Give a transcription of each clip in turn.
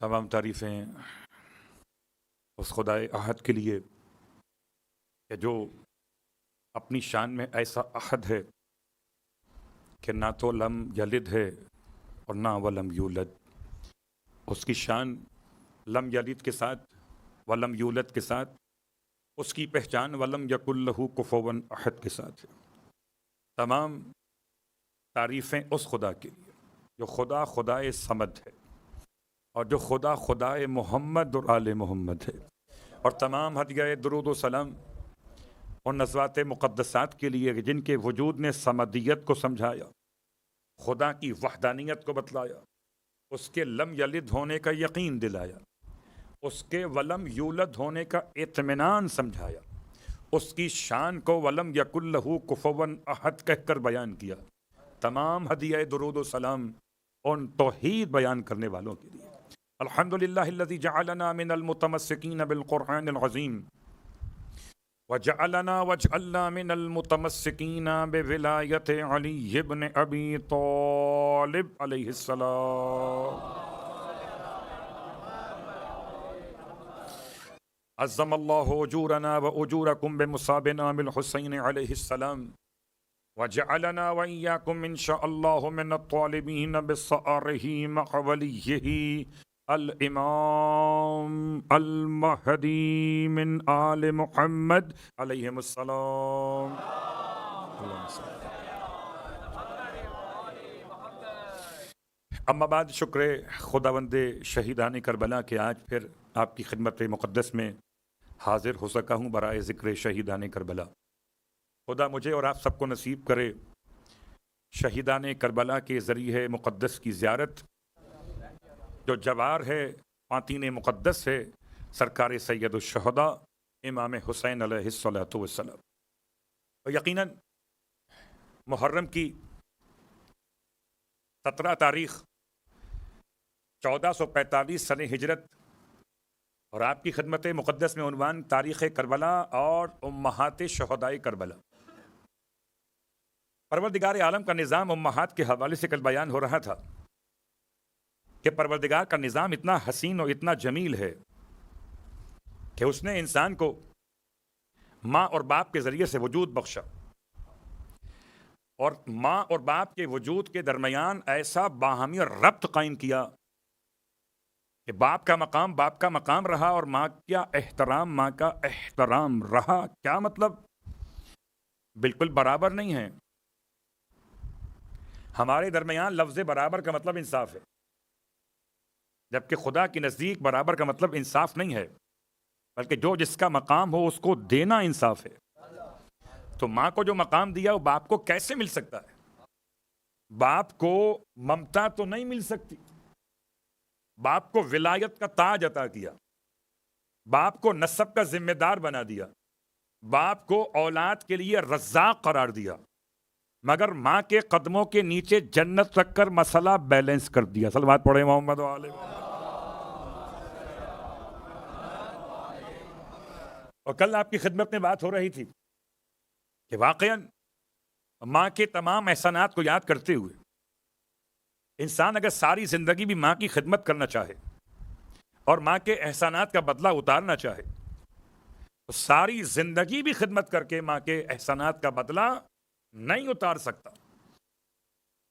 تمام تعریفیں اس خدائے احد کے لیے کہ جو اپنی شان میں ایسا احد ہے کہ نہ تو لم یلد ہے اور نہ ولم یولد. اس کی شان لم یلد کے ساتھ ولم یولد کے ساتھ، اس کی پہچان ولم یکن لہ کفوا احد کے ساتھ ہے. تمام تعریفیں اس خدا کے لیے جو خدا خدائے صمد ہے اور جو خدا خدائے محمد اور آل محمد ہے، اور تمام ہدیہ درود و سلام اور نزوات مقدسات کے لیے جن کے وجود نے صمدیت کو سمجھایا، خدا کی وحدانیت کو بتلایا، اس کے لم یلد ہونے کا یقین دلایا، اس کے ولم یولد ہونے کا اطمینان سمجھایا، اس کی شان کو ولم یکن لہ کفوا احد کہہ کر بیان کیا. تمام ہدیہ درود و سلام ان توحید بیان کرنے والوں کے لیے. الحمدللہ الذی جعلنا من المتمسکین بالقرآن العظیم وجعلنا واجعلنا من المتمسکین بولایت علی بن ابی طالب علیہ السلام. عظم اللہ اجورنا واجورکم بمصابنا بالحسین علیہ السلام وجعلنا وإياكم إن شاء الله من الطالبين بصأره مع وليه الإمام المهدي من آل محمد عليهم السلام. اما بعد، شکر خداوند شہیدان کربلا کہ آج پھر آپ کی خدمت مقدس میں حاضر ہو سکا ہوں برائے ذکر شہیدان کربلا. خدا مجھے اور آپ سب کو نصیب کرے شہیدان کربلا کے ذریعے مقدس کی زیارت، جو جوار ہے خواتین مقدس ہے سرکار سید الشہداء امام حسین علیہ الصلوۃ والسلام. اور یقیناً محرم کی 17 تاریخ 1445 سن ہجرت اور آپ کی خدمت مقدس میں عنوان تاریخ کربلا اور امہات شہدائے کربلا. پروردگار عالم کا نظام امہات کے حوالے سے کل بیان ہو رہا تھا کہ پروردگار کا نظام اتنا حسین اور اتنا جمیل ہے کہ اس نے انسان کو ماں اور باپ کے ذریعے سے وجود بخشا، اور ماں اور باپ کے وجود کے درمیان ایسا باہمی ربط قائم کیا کہ باپ کا مقام باپ کا مقام رہا اور ماں کا احترام ماں کا احترام رہا. کیا مطلب؟ بالکل برابر نہیں ہے. ہمارے درمیان لفظ برابر کا مطلب انصاف ہے، جبکہ خدا کے نزدیک برابر کا مطلب انصاف نہیں ہے، بلکہ جو جس کا مقام ہو اس کو دینا انصاف ہے. تو ماں کو جو مقام دیا وہ باپ کو کیسے مل سکتا ہے؟ باپ کو ممتا تو نہیں مل سکتی. باپ کو ولایت کا تاج عطا کیا، باپ کو نسب کا ذمہ دار بنا دیا، باپ کو اولاد کے لیے رزاق قرار دیا، مگر ماں کے قدموں کے نیچے جنت رکھ کر مسئلہ بیلنس کر دیا. صلوات پڑھے محمد و آل محمد. اور کل آپ کی خدمت میں بات ہو رہی تھی کہ واقعاً ماں کے تمام احسانات کو یاد کرتے ہوئے انسان اگر ساری زندگی بھی ماں کی خدمت کرنا چاہے اور ماں کے احسانات کا بدلہ اتارنا چاہے تو ساری زندگی بھی خدمت کر کے ماں کے احسانات کا بدلہ نہیں اتار سکتا.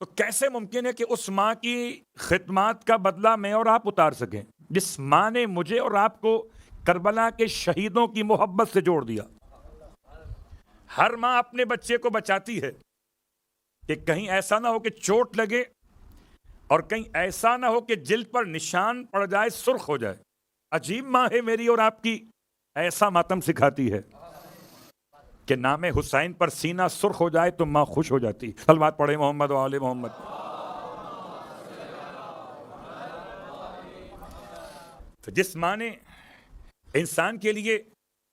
تو کیسے ممکن ہے کہ اس ماں کی خدمات کا بدلہ میں اور آپ اتار سکیں جس ماں نے مجھے اور آپ کو کربلا کے شہیدوں کی محبت سے جوڑ دیا؟ ہر ماں اپنے بچے کو بچاتی ہے کہ کہیں ایسا نہ ہو کہ چوٹ لگے اور کہیں ایسا نہ ہو کہ جلد پر نشان پڑ جائے، سرخ ہو جائے. عجیب ماں ہے میری اور آپ کی. ایسا ماتم سکھاتی ہے کہ نام حسین پر سینہ سرخ ہو جائے تو ماں خوش ہو جاتی. صلوات پڑھے محمد و آل محمد. تو جس ماں نے انسان کے لیے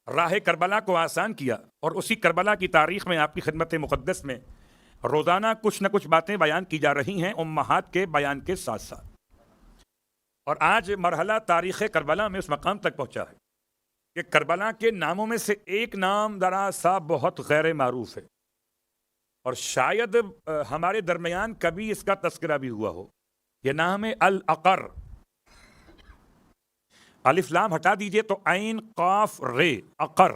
راہ کربلا کو آسان کیا، اور اسی کربلا کی تاریخ میں آپ کی خدمت مقدس میں روزانہ کچھ نہ کچھ باتیں بیان کی جا رہی ہیں امہات کے بیان کے ساتھ ساتھ. اور آج مرحلہ تاریخ کربلا میں اس مقام تک پہنچا ہے کہ کربلا کے ناموں میں سے ایک نام ذرا سا بہت غیر معروف ہے، اور شاید ہمارے درمیان کبھی اس کا تذکرہ بھی ہوا ہو. یہ نام ہے الاقر. الف لام ہٹا دیجئے تو عین قاف رے، عقر.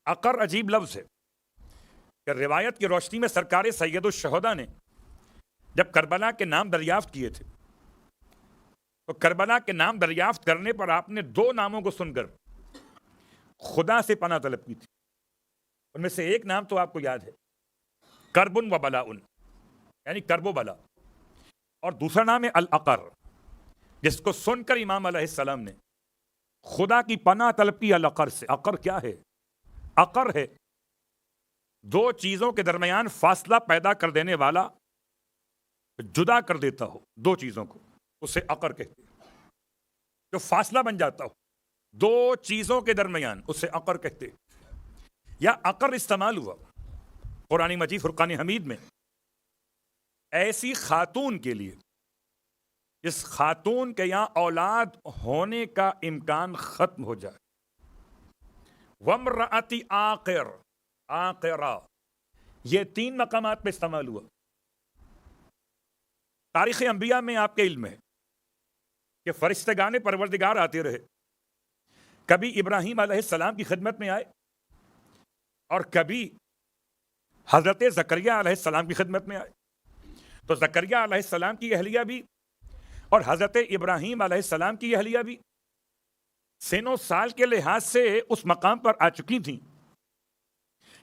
عقر عجیب لفظ ہے کہ روایت کی روشنی میں سرکار سید الشہداء نے جب کربلا کے نام دریافت کیے تھے تو کربلا کے نام دریافت کرنے پر آپ نے 2 ناموں کو سن کر خدا سے پناہ طلب کی تھی. ان میں سے ایک نام تو آپ کو یاد ہے، کرب و بلاء، یعنی کرب و بلا، اور دوسرا نام ہے العقر، جس کو سن کر امام علیہ السلام نے خدا کی پناہ طلب کی العقر سے. عقر کیا ہے؟ عقر ہے 2 چیزوں کے درمیان فاصلہ پیدا کر دینے والا، جدا کر دیتا ہو 2 چیزوں کو، اسے عقر کہتے ہیں. جو فاصلہ بن جاتا ہو 2 چیزوں کے درمیان، اسے عقر کہتے ہیں. یا عقر استعمال ہوا قرآن مجید فرقان حمید میں ایسی خاتون کے لیے جس خاتون کے یہاں اولاد ہونے کا امکان ختم ہو جائے. وَامْرَأَتِ عَاقِرَ، عاقرہ، یہ 3 مقامات پہ استعمال ہوا. تاریخ انبیاء میں آپ کے علم ہے کہ فرشتگان پروردگار آتے رہے، کبھی ابراہیم علیہ السلام کی خدمت میں آئے اور کبھی حضرت زکریہ علیہ السلام کی خدمت میں آئے. تو زکریہ علیہ السلام کی اہلیہ بھی اور حضرت ابراہیم علیہ السلام کی اہلیہ بھی سن و سال کے لحاظ سے اس مقام پر آ چکی تھیں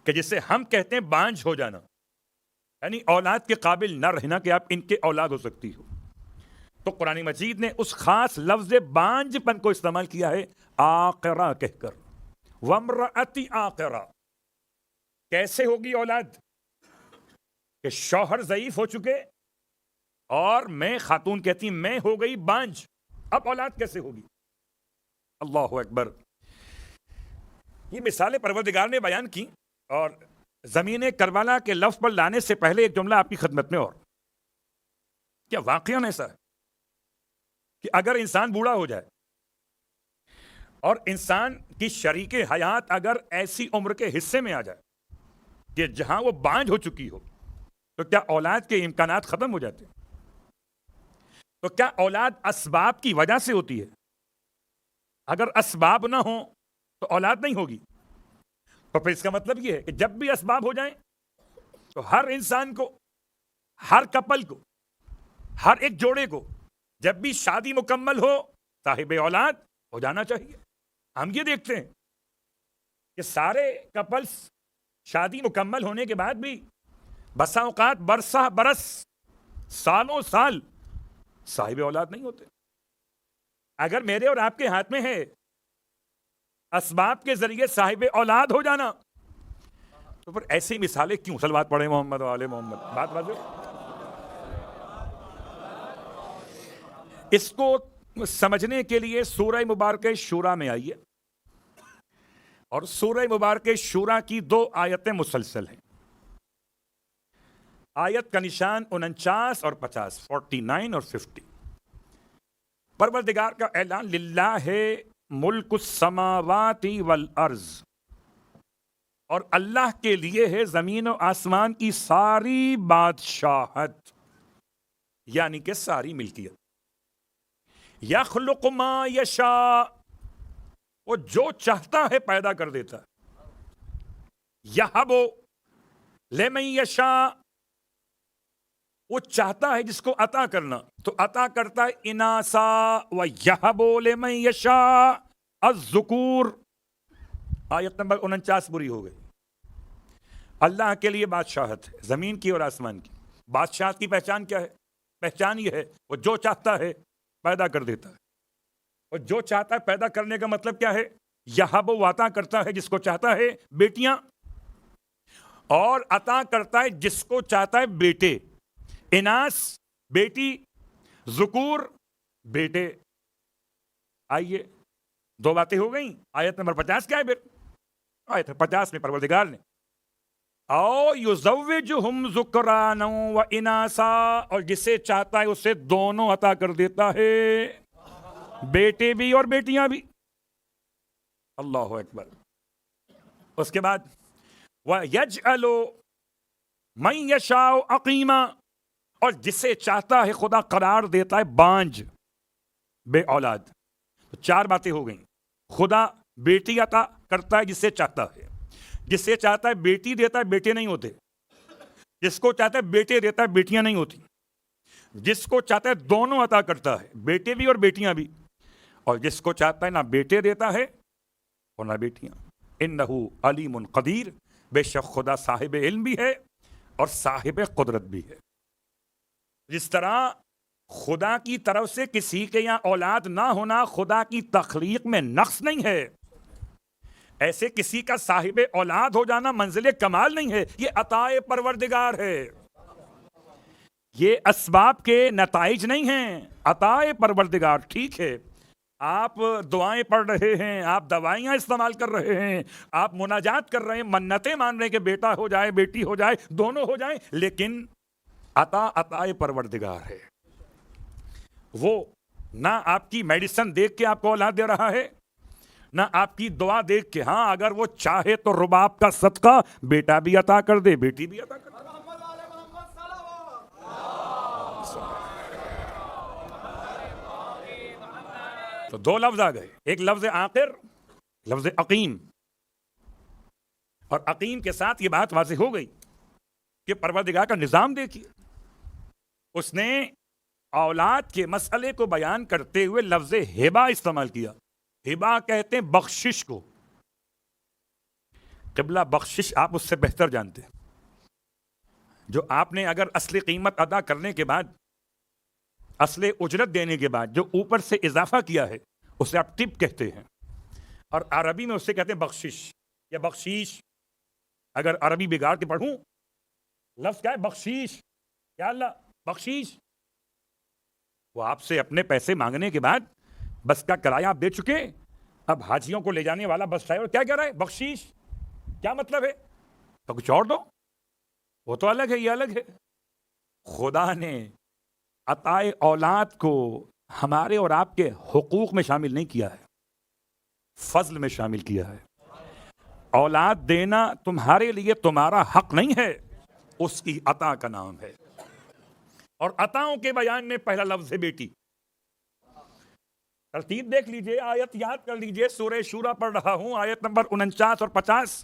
کہ جسے ہم کہتے ہیں بانجھ ہو جانا، یعنی اولاد کے قابل نہ رہنا کہ آپ ان کے اولاد ہو سکتی ہو. تو قرآن مجید نے اس خاص لفظ بانجھ پن کو استعمال کیا ہے عاقرہ کہہ کر. وَامْرَأَتِ عَاقِرَةٍ، کیسے ہوگی اولاد؟ کہ شوہر ضعیف ہو چکے اور میں خاتون کہتی میں ہو گئی بانجھ، اب اولاد کیسے ہوگی؟ اللہ اکبر. یہ مثالیں پروردگار نے بیان کی، اور زمین کربلا کے لفظ پر لانے سے پہلے ایک جملہ آپ کی خدمت میں. اور کیا واقعاً ایسا ہے کہ اگر انسان بوڑھا ہو جائے اور انسان کی شریک حیات اگر ایسی عمر کے حصے میں آ جائے کہ جہاں وہ بانجھ ہو چکی ہو، تو کیا اولاد کے امکانات ختم ہو جاتے ہیں؟ تو کیا اولاد اسباب کی وجہ سے ہوتی ہے؟ اگر اسباب نہ ہوں تو اولاد نہیں ہوگی. تو پھر اس کا مطلب یہ ہے کہ جب بھی اسباب ہو جائیں تو ہر انسان کو، ہر کپل کو، ہر ایک جوڑے کو جب بھی شادی مکمل ہو صاحب اولاد ہو جانا چاہیے. ہم یہ دیکھتے ہیں کہ سارے کپلز شادی مکمل ہونے کے بعد بھی بسا اوقات برسہ برس، سالوں سال صاحب اولاد نہیں ہوتے. اگر میرے اور آپ کے ہاتھ میں ہے اسباب کے ذریعے صاحب اولاد ہو جانا، تو پھر ایسی مثالیں کیوں؟ صلوات پڑھیں محمد و آل محمد. بات واضح. اس کو سمجھنے کے لیے سورہ مبارکہ شورا میں آئیے، اور سورہ مبارکہ شورا کی 2 آیتیں مسلسل ہیں. آیت کا نشان 49 اور 50، 49 اور 50. پروردگار کا اعلان للہ ملک السماوات والارض، اور اللہ کے لیے ہے زمین و آسمان کی ساری بادشاہت، یعنی کہ ساری ملکیت. یخلق ما یشاء، وہ جو چاہتا ہے پیدا کر دیتا ہے. یہب لمن یشاء، وہ چاہتا ہے جس کو عطا کرنا تو عطا کرتا ہے اناسا، و یہب لمن یشاء الذکور. آیت نمبر 49 پوری ہو گئی. اللہ کے لیے بادشاہت ہے زمین کی اور آسمان کی. بادشاہت کی پہچان کیا ہے؟ پہچان یہ ہے وہ جو چاہتا ہے پیدا کر دیتا ہے. اور جو چاہتا ہے پیدا کرنے کا مطلب کیا ہے؟ یہب وہ عطا کرتا ہے جس کو چاہتا ہے بیٹیاں، اور عطا کرتا ہے جس کو چاہتا ہے بیٹے. اناس بیٹی، ذکور بیٹے. آئیے 2 باتیں ہو گئیں. آیت نمبر 50 کیا ہے پھر؟ آیت 50 میں پروردگار نے او یزوجہم ذکرانا و اناسا، اور جسے چاہتا ہے اسے دونوں عطا کر دیتا ہے، بیٹے بھی اور بیٹیاں بھی. اللہ اکبر. اس کے بعد وَيَجْعَلُ مَن يَشَاءُ عَقِيمًا، اور جسے چاہتا ہے خدا قرار دیتا ہے بانجھ، بے اولاد. تو 4 باتیں ہو گئیں. خدا بیٹی عطا کرتا ہے جسے چاہتا ہے، جسے چاہتا ہے بیٹی دیتا ہے، بیٹے نہیں ہوتے. جس کو چاہتا ہے بیٹے دیتا ہے، بیٹیاں نہیں ہوتی. جس کو چاہتا ہے دونوں عطا کرتا ہے، بیٹے بھی اور بیٹیاں بھی. اور جس کو چاہتا ہے نہ بیٹے دیتا ہے اور نہ بیٹیاں. انہ علیم قدیر، بے شک خدا صاحب علم بھی ہے اور صاحب قدرت بھی ہے. جس طرح خدا کی طرف سے کسی کے یہاں اولاد نہ ہونا خدا کی تخلیق میں نقص نہیں ہے، ایسے کسی کا صاحب اولاد ہو جانا منزل کمال نہیں ہے. یہ عطائے پروردگار ہے، یہ اسباب کے نتائج نہیں ہیں. عطائے پروردگار. ٹھیک ہے آپ دعائیں پڑھ رہے ہیں، آپ دوائیاں استعمال کر رہے ہیں، آپ مناجات کر رہے ہیں، منتیں مان رہے ہیں کہ بیٹا ہو جائے، بیٹی ہو جائے، دونوں ہو جائیں، لیکن عطائے پروردگار ہے. وہ نہ آپ کی میڈیسن دیکھ کے آپ کو اولاد دے رہا ہے، نہ آپ کی دعا دیکھ کے. ہاں اگر وہ چاہے تو رباب کا صدقہ بیٹا بھی عطا کر دے، بیٹی بھی عطا کر دے. تو 2 لفظ آ گئے، ایک لفظ عاقر، لفظ عقیم. اور عقیم کے ساتھ یہ بات واضح ہو گئی کہ پروردگار کا نظام دیکھیے. اس نے اولاد کے مسئلے کو بیان کرتے ہوئے لفظ ہبہ استعمال کیا. ہبہ کہتے ہیں بخشش کو. قبلہ بخشش آپ اس سے بہتر جانتے ہیں. جو آپ نے اگر اصل قیمت ادا کرنے کے بعد، اصل اجرت دینے کے بعد جو اوپر سے اضافہ کیا ہے اسے آپ ٹپ کہتے ہیں، اور عربی میں اسے کہتے ہیں بخشش یا بخشیش. اگر عربی بگاڑ کے پڑھوں، لفظ کیا ہے؟ بخشیش. کیا اللہ؟ بخشیش. وہ آپ سے اپنے پیسے مانگنے کے بعد بس کا کرایہ آپ دے چکے، اب حاجیوں کو لے جانے والا بس ڈرائیور کیا کہہ رہا ہے؟ بخشیش. کیا مطلب ہے؟ تو کچھ اور دو. وہ تو الگ ہے، یہ الگ ہے. خدا نے عطائے اولاد کو ہمارے اور آپ کے حقوق میں شامل نہیں کیا ہے، فضل میں شامل کیا ہے. اولاد دینا تمہارے لیے تمہارا حق نہیں ہے، اس کی عطا کا نام ہے. اور عطاؤں کے بیان میں پہلا لفظ ہے بیٹی. ترتیب دیکھ لیجئے، آیت یاد کر لیجئے. سورہ شورى پڑھ رہا ہوں، آیت نمبر 49 اور 50.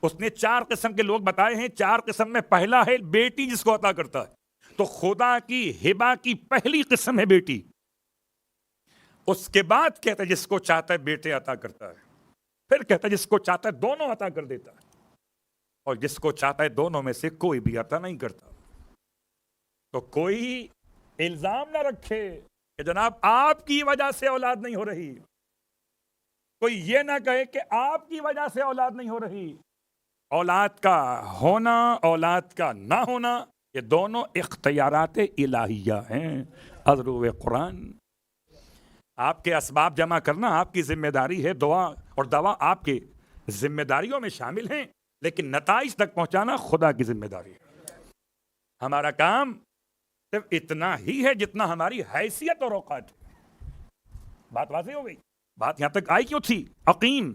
اس نے 4 قسم کے لوگ بتائے ہیں. 4 قسم میں پہلا ہے بیٹی جس کو عطا کرتا ہے. تو خدا کی ہبہ کی پہلی قسم ہے بیٹی. اس کے بعد کہتا ہے جس کو چاہتا ہے بیٹے عطا کرتا ہے. پھر کہتا ہے جس کو چاہتا ہے دونوں عطا کر دیتا ہے، اور جس کو چاہتا ہے دونوں میں سے کوئی بھی عطا نہیں کرتا. تو کوئی الزام نہ رکھے کہ جناب آپ کی وجہ سے اولاد نہیں ہو رہی. کوئی یہ نہ کہے کہ آپ کی وجہ سے اولاد نہیں ہو رہی. اولاد کا ہونا، اولاد کا نہ ہونا، یہ دونوں اختیارات الہیہ ہیں. ازرو قرآن. آپ کے اسباب جمع کرنا آپ کی ذمہ داری ہے، دعا اور دوا آپ کے ذمہ داریوں میں شامل ہیں، لیکن نتائج تک پہنچانا خدا کی ذمہ داری ہے. ہمارا کام صرف اتنا ہی ہے جتنا ہماری حیثیت اور اوقات ہے. بات واضح ہو گئی؟ بات یہاں تک آئی کیوں تھی؟ عقیم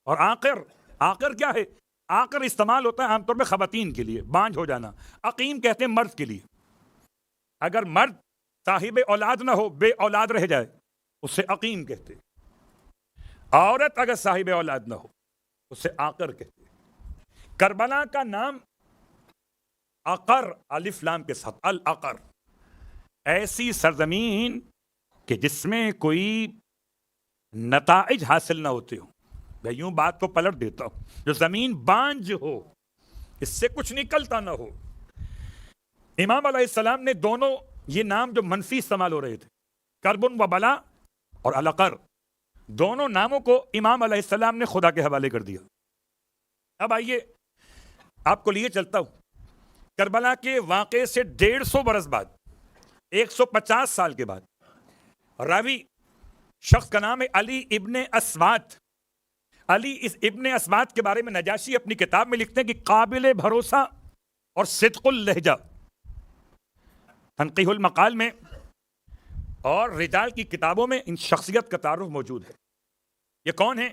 اور عاقر. عاقر کیا ہے؟ عاقر استعمال ہوتا ہے عام طور پہ خواتین کے لیے، بانجھ ہو جانا. عقیم کہتے ہیں مرد کے لیے. اگر مرد صاحب اولاد نہ ہو، بے اولاد رہ جائے، اسے عقیم کہتے. عورت اگر صاحب اولاد نہ ہو اسے عاقر کہتے. کربلا کا نام عقر، الف لام کے ساتھ، العقر. ایسی سرزمین کہ جس میں کوئی نتائج حاصل نہ ہوتے ہوں. میں یوں بات کو پلٹ دیتا ہوں، جو زمین بانجھ ہو، اس سے کچھ نکلتا نہ ہو. امام علیہ السلام نے دونوں یہ نام جو منفی استعمال ہو رہے تھے، کربن و بلا اور العقر، دونوں ناموں کو امام علیہ السلام نے خدا کے حوالے کر دیا. اب آئیے آپ کو لیے چلتا ہوں. کربلا کے واقعے سے 150 برس بعد، 150 سال کے بعد، راوی شخص کا نام ہے علی ابن اسوات. علی اس ابن اسوات کے بارے میں نجاشی اپنی کتاب میں لکھتے ہیں کہ قابل بھروسہ اور صدق اللہجہ. تنقیح المقال میں اور رجال کی کتابوں میں ان شخصیت کا تعارف موجود ہے. یہ کون ہیں؟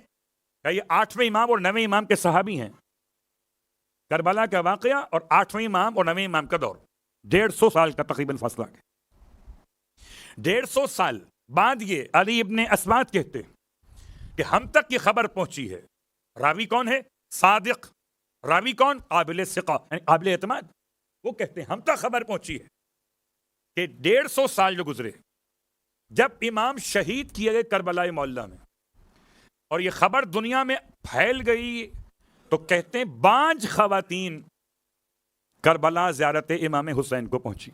یہ 8ویں امام اور 9ویں امام کے صحابی ہیں. کربلا کا واقعہ اور 8ویں امام اور 9ویں امام کا دور، 150 سال کا تقریباً فاصلہ ہے. 150 سال بعد یہ علی ابن اسبات کہتے ہیں کہ ہم تک یہ خبر پہنچی ہے. راوی کون ہے؟ صادق. راوی کون؟ قابل ثقہ یعنی قابل اعتماد. وہ کہتے ہیں ہم تک خبر پہنچی ہے کہ 150 سال جو گزرے جب امام شہید کیے گئے کربلا معلیٰ میں اور یہ خبر دنیا میں پھیل گئی تو کہتے ہیں بانجھ خواتین کربلا زیارت امام حسین کو پہنچی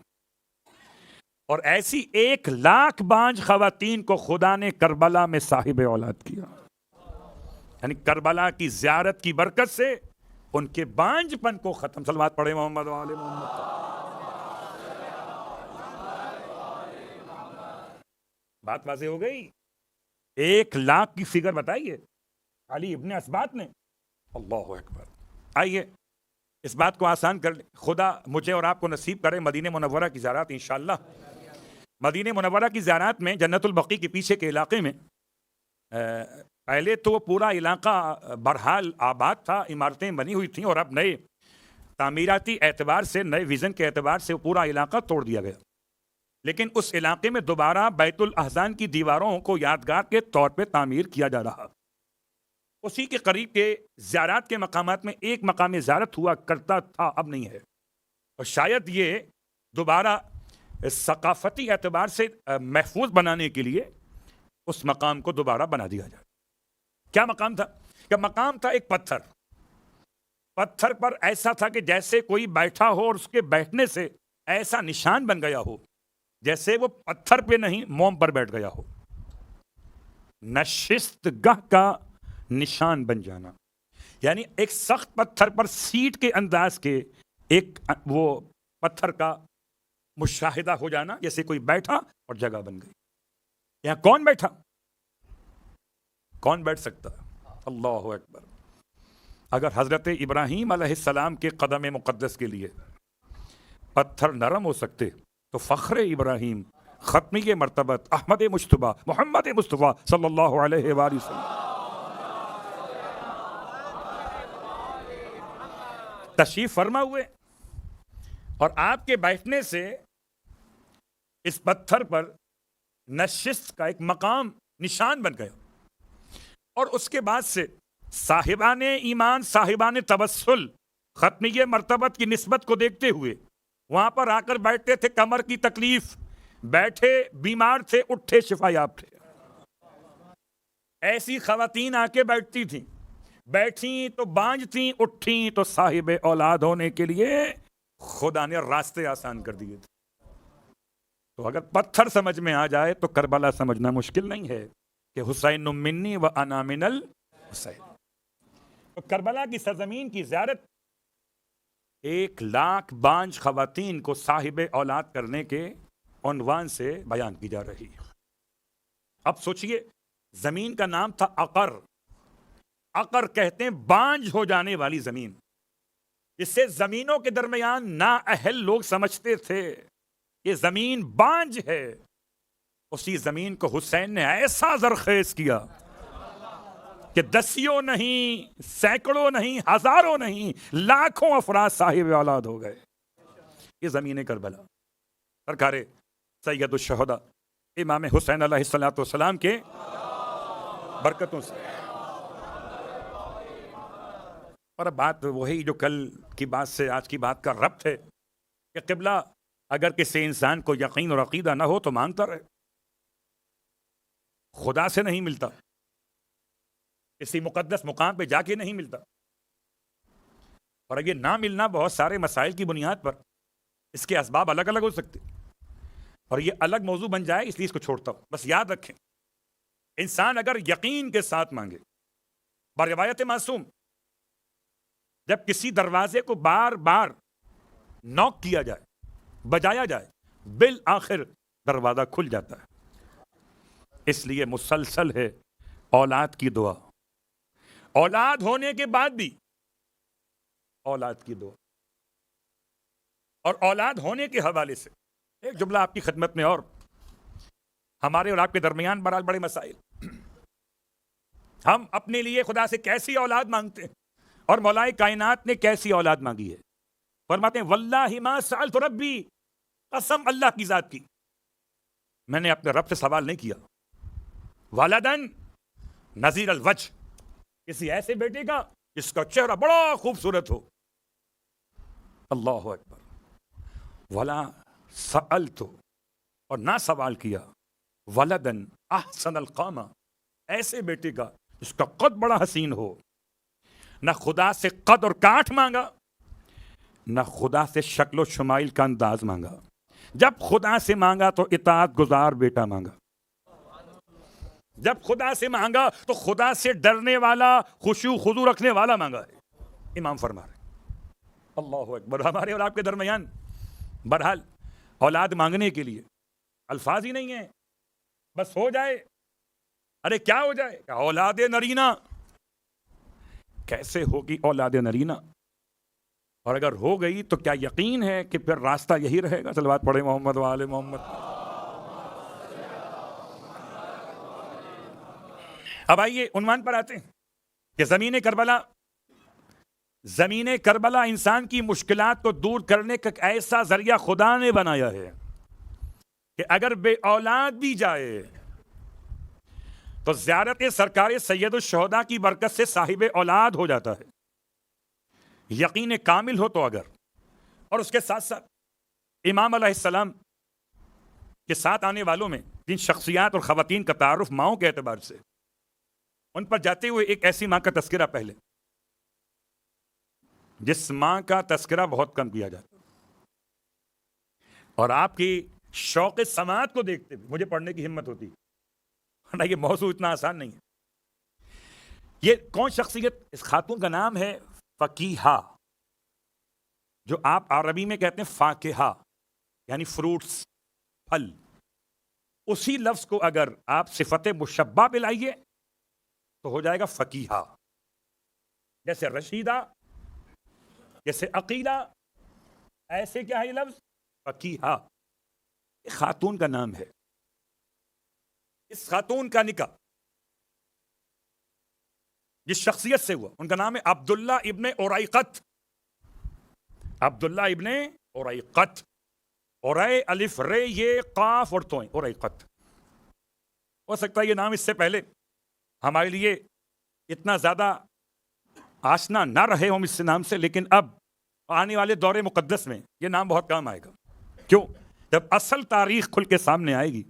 اور ایسی 1,00,000 بانجھ خواتین کو خدا نے کربلا میں صاحب اولاد کیا. یعنی کربلا کی زیارت کی برکت سے ان کے بانجھ پن کو ختم. صلوات پڑھے محمد و آل محمد. بات واضح ہو گئی. 1,00,000 کی فگر بتائیے علی ابن اسبات نے. اللہ اکبر. آئیے اس بات کو آسان کر لیں. خدا مجھے اور آپ کو نصیب کرے مدینہ منورہ کی زیارت انشاءاللہ. مدینہ منورہ کی زیارات میں جنت البقیع کے پیچھے کے علاقے میں پہلے تو وہ پورا علاقہ برحال آباد تھا, عمارتیں بنی ہوئی تھیں اور اب نئے تعمیراتی اعتبار سے, نئے ویژن کے اعتبار سے وہ پورا علاقہ توڑ دیا گیا. لیکن اس علاقے میں دوبارہ بیت الاحزان کی دیواروں کو یادگار کے طور پہ تعمیر کیا جا رہا. اسی کے قریب کے زیارات کے مقامات میں ایک مقام زیارت ہوا کرتا تھا, اب نہیں ہے. اور شاید یہ دوبارہ ثقافتی اعتبار سے محفوظ بنانے کے لیے اس مقام کو دوبارہ بنا دیا جائے. کیا مقام تھا؟ کہ مقام تھا ایک پتھر. پتھر پر ایسا تھا کہ جیسے کوئی بیٹھا ہو اور اس کے بیٹھنے سے ایسا نشان بن گیا ہو جیسے وہ پتھر پہ نہیں موم پر بیٹھ گیا ہو. نشست گاہ کا نشان بن جانا, یعنی ایک سخت پتھر پر سیٹ کے انداز کے ایک وہ پتھر کا مشاہدہ ہو جانا جیسے کوئی بیٹھا اور جگہ بن گئی. یہاں کون بیٹھا؟ کون بیٹھ سکتا؟ اللہ اکبر. اگر حضرت ابراہیم علیہ السلام کے قدم مقدس کے لیے پتھر نرم ہو سکتے تو فخر ابراہیم ختمی مرتبت احمد مجتبیٰ محمد مصطفیٰ صلی اللہ علیہ وآلہ وسلم تشریف فرما ہوئے اور آپ کے بیٹھنے سے اس پتھر پر نشست کا ایک مقام نشان بن گیا. اور اس کے بعد سے صاحبان ایمان, صاحبان توسل ختمی مرتبت کی نسبت کو دیکھتے ہوئے وہاں پر آ کر بیٹھتے تھے. کمر کی تکلیف, بیٹھے بیمار تھے, اٹھے شفا یاب تھے. ایسی خواتین آ کے بیٹھتی تھیں, بیٹھیں تو بانجھ تھیں, اٹھیں تو صاحب اولاد ہونے کے لیے خدا نے راستے آسان کر دیے تھے. تو اگر پتھر سمجھ میں آ جائے تو کربلا سمجھنا مشکل نہیں ہے کہ حسین منی و انا من الحسین. تو کربلا کی سرزمین کی زیارت 1,00,000 بانجھ خواتین کو صاحب اولاد کرنے کے عنوان سے بیان کی جا رہی ہے. اب سوچئے, زمین کا نام تھا عقر. عقر کہتے ہیں بانجھ ہو جانے والی زمین. اس سے زمینوں کے درمیان نااہل لوگ سمجھتے تھے یہ زمین بانجھ ہے. اسی زمین کو حسین نے ایسا زرخیز کیا کہ دسیوں نہیں, سینکڑوں نہیں, ہزاروں نہیں, لاکھوں افراد صاحب اولاد ہو گئے. یہ زمین کربلا سرکار سید الشہداء امام حسین علیہ السلام کے برکتوں سے. اور بات وہی جو کل کی بات سے آج کی بات کا ربط ہے کہ قبلہ اگر کسی انسان کو یقین اور عقیدہ نہ ہو تو مانگتا رہے, خدا سے نہیں ملتا, کسی مقدس مقام پہ جا کے نہیں ملتا. اور یہ نہ ملنا بہت سارے مسائل کی بنیاد پر اس کے اسباب الگ الگ ہو سکتے, اور یہ الگ موضوع بن جائے اس لیے اس کو چھوڑتا ہوں. بس یاد رکھیں, انسان اگر یقین کے ساتھ مانگے, بروایت معصوم جب کسی دروازے کو بار بار نوک کیا جائے, بجایا جائے, بالآخر دروازہ کھل جاتا ہے. اس لیے مسلسل ہے اولاد کی دعا, اولاد ہونے کے بعد بھی اولاد کی دعا. اور اولاد ہونے کے حوالے سے ایک جملہ آپ کی خدمت میں, اور ہمارے اور آپ کے درمیان بہرحال بڑے مسائل. ہم اپنے لیے خدا سے کیسی اولاد مانگتے ہیں اور مولا کائنات نے کیسی اولاد مانگی ہے. فرماتے ہیں واللہ ما سألت ربی, قسم اللہ کی ذات کی میں نے اپنے رب سے سوال نہیں کیا ولدن نذیر الوجہ، کسی ایسے بیٹے کا جس کا چہرہ بڑا خوبصورت ہو، اللہ اکبر، ولا سألت، اور نہ سوال کیا ولدن احسن القامہ، ایسے بیٹے کا جس کا قد بڑا حسین ہو، نہ خدا سے قد اور کاٹ مانگا، نہ خدا سے شکل و شمائل کا انداز مانگا، جب خدا سے مانگا تو اطاعت گزار بیٹا مانگا، جب خدا سے مانگا تو خدا سے ڈرنے والا، خشوع خضوع رکھنے والا مانگا ہے، امام فرما رہے اللہ اکبر۔ ہمارے اور آپ کے درمیان بہرحال اولاد مانگنے کے لیے الفاظ ہی نہیں ہیں، بس ہو جائے، ارے کیا ہو جائے، اولاد نرینہ، کیسے ہوگی اولاد نرینہ؟ اور اگر ہو گئی تو کیا یقین ہے کہ پھر راستہ یہی رہے گا؟ صلوات پڑھے محمد و آل محمد۔ اب آئیے عنوان پر آتے ہیں کہ زمین کربلا انسان کی مشکلات کو دور کرنے کا ایک ایسا ذریعہ خدا نے بنایا ہے کہ اگر بے اولاد بھی جائے تو زیارت سرکار سید الشہداء کی برکت سے صاحب اولاد ہو جاتا ہے، یقین کامل ہو تو اگر۔ اور اس کے ساتھ ساتھ امام علیہ السلام کے ساتھ آنے والوں میں جن شخصیات اور خواتین کا تعارف ماؤں کے اعتبار سے، ان پر جاتے ہوئے ایک ایسی ماں کا تذکرہ پہلے، جس ماں کا تذکرہ بہت کم کیا جاتا، اور آپ کی شوق سماعت کو دیکھتے ہوئے مجھے پڑھنے کی ہمت ہوتی، ورنہ یہ موضوع اتنا آسان نہیں ہے۔ یہ کون شخصیت؟ اس خاتون کا نام ہے فقیہہ، جو آپ عربی میں کہتے ہیں فاکہہ، یعنی فروٹس، پھل۔ اسی لفظ کو اگر آپ صفت مشبہ پہ لائیے تو ہو جائے گا فقیہہ، جیسے رشیدہ، جیسے عقیلہ، ایسے کیا ہے یہ لفظ؟ فقیہہ۔ یہ خاتون کا نام ہے۔ اس خاتون کا نکاح جس شخصیت سے ہوا، ان کا نام ہے عبداللہ ابن اریقط، عبداللہ ابن اریقط، اورے الف رے یہ قاف اور توئیں، اریقط۔ ہو سکتا ہے یہ نام اس سے پہلے ہمارے لیے اتنا زیادہ آشنا نہ رہے ہم اس نام سے، لیکن اب آنے والے دور مقدس میں یہ نام بہت کام آئے گا۔ کیوں؟ جب اصل تاریخ کھل کے سامنے آئے گی۔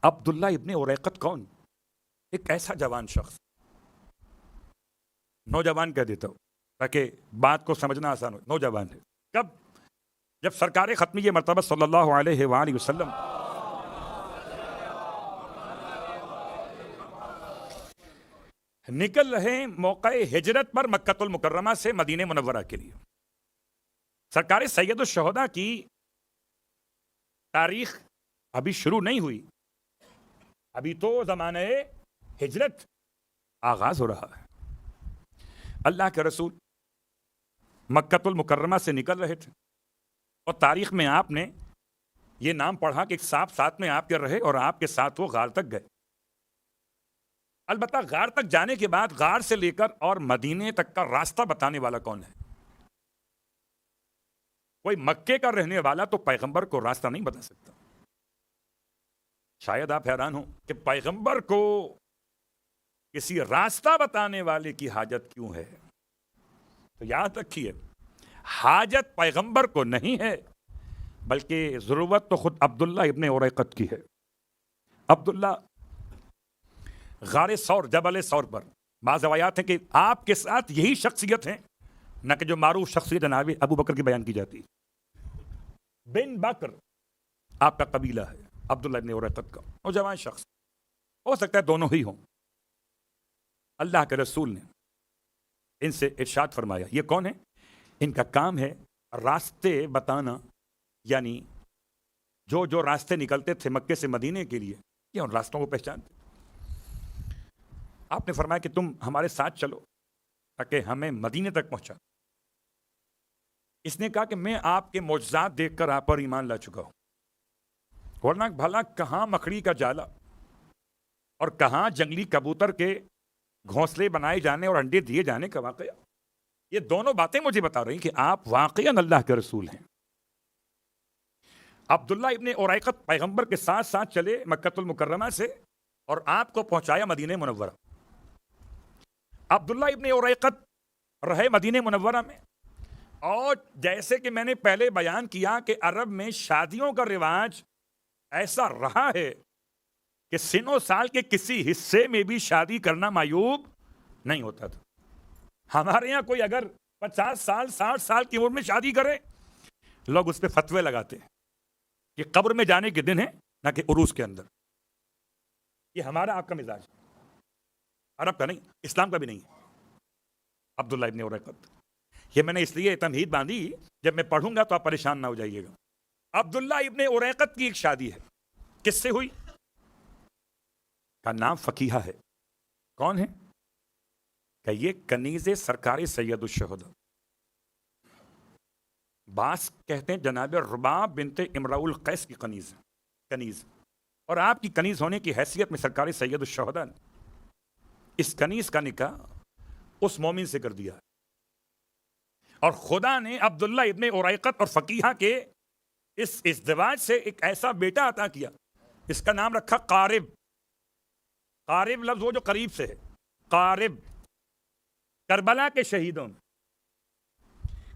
عبداللہ ابن اریقط کون؟ ایک ایسا جوان شخص، نوجوان کہہ دیتا ہوں تاکہ بات کو سمجھنا آسان ہو، نوجوان ہے۔ کب؟ جب سرکار ختمیہ مرتبہ صلی اللہ علیہ وآلہ وسلم نکل رہے موقع ہجرت پر مکہ المکرمہ سے مدینہ منورہ کے لیے۔ سرکار سید الشہداء کی تاریخ ابھی شروع نہیں ہوئی، ابھی تو زمانہ ہجرت آغاز ہو رہا ہے۔ اللہ کے رسول مکہ المکرمہ سے نکل رہے تھے، اور تاریخ میں آپ نے یہ نام پڑھا کہ ایک صاحب ساتھ میں آپ کے رہے اور آپ کے ساتھ وہ غار تک گئے۔ البتہ غار تک جانے کے بعد غار سے لے کر اور مدینے تک کا راستہ بتانے والا کون ہے؟ کوئی مکے کا رہنے والا تو پیغمبر کو راستہ نہیں بتا سکتا۔ شاید آپ حیران ہوں کہ پیغمبر کو کسی راستہ بتانے والے کی حاجت کیوں ہے؟ تو یاد رکھیے، حاجت پیغمبر کو نہیں ہے، بلکہ ضرورت تو خود عبداللہ ابن اریقط کی ہے۔ عبداللہ غار ثور، جبل ثور پر بعض روایات ہیں کہ آپ کے ساتھ یہی شخصیت ہیں، نہ کہ جو معروف شخصیت جناب ابو بکر کی بیان کی جاتی، بن بکر آپ کا قبیلہ ہے، عبداللہ ابن اریقط کا نوجوان شخص، ہو سکتا ہے دونوں ہی ہوں۔ اللہ کے رسول نے ان سے ارشاد فرمایا، یہ کون ہے؟ ان کا کام ہے راستے بتانا، یعنی جو جو راستے نکلتے تھے مکے سے مدینے کے لیے، یہ ان راستوں کو پہچانتے۔ آپ نے فرمایا کہ تم ہمارے ساتھ چلو تاکہ ہمیں مدینے تک پہنچا۔ اس نے کہا کہ میں آپ کے معجزات دیکھ کر آپ پر ایمان لا چکا ہوں، ورنہ بھلا کہاں مکڑی کا جالا اور کہاں جنگلی کبوتر کے گھونسلے بنائے جانے اور انڈے دیے جانے کا واقعہ۔ یہ دونوں باتیں مجھے بتا رہی کہ آپ واقعاً اللہ کے رسول ہیں۔ عبداللہ ابن اریقط پیغمبر کے ساتھ ساتھ چلے مکہ المکرمہ سے اور آپ کو پہنچایا مدینہ منورہ. عبداللہ ابن اریقط رہے مدینہ منورہ میں، اور جیسے کہ میں نے پہلے بیان کیا کہ عرب میں شادیوں کا رواج ایسا رہا ہے کہ سن و سال کے کسی حصے میں بھی شادی کرنا معیوب نہیں ہوتا تھا. ہمارے یہاں کوئی اگر 50 سال 60 سال کی عمر میں شادی کرے، لوگ اس پہ فتوے لگاتے ہیں کہ قبر میں جانے کے دن ہے نہ کہ عروس کے اندر. یہ ہمارا آپ کا مزاج ہے، عرب کا نہیں، اسلام کا بھی نہیں ہے. عبداللہ ابن اریقط، یہ میں نے اس لیے تمہید باندھی، جب میں پڑھوں گا تو آپ پریشان نہ ہو جائیے گا. عبداللہ ابن اریقط کی ایک شادی ہے. کس سے ہوئی؟ کا نام فقیہہ ہے. کون ہے؟ کہ یہ کنیز سرکار سید الشہداء. بعض کہتے ہیں جناب رباب بنت امراء القیس کی کنیز، اور آپ کی کنیز ہونے کی حیثیت میں سرکار سید الشہداء نے اس کنیز کا نکاح اس مومن سے کر دیا. اور خدا نے عبداللہ ابن اریقط اور فقیہہ کے اس ازدواج سے ایک ایسا بیٹا عطا کیا، اس کا نام رکھا قارب. قارب لفظ وہ جو قریب سے ہے، قارب کربلا کے شہیدوں میں.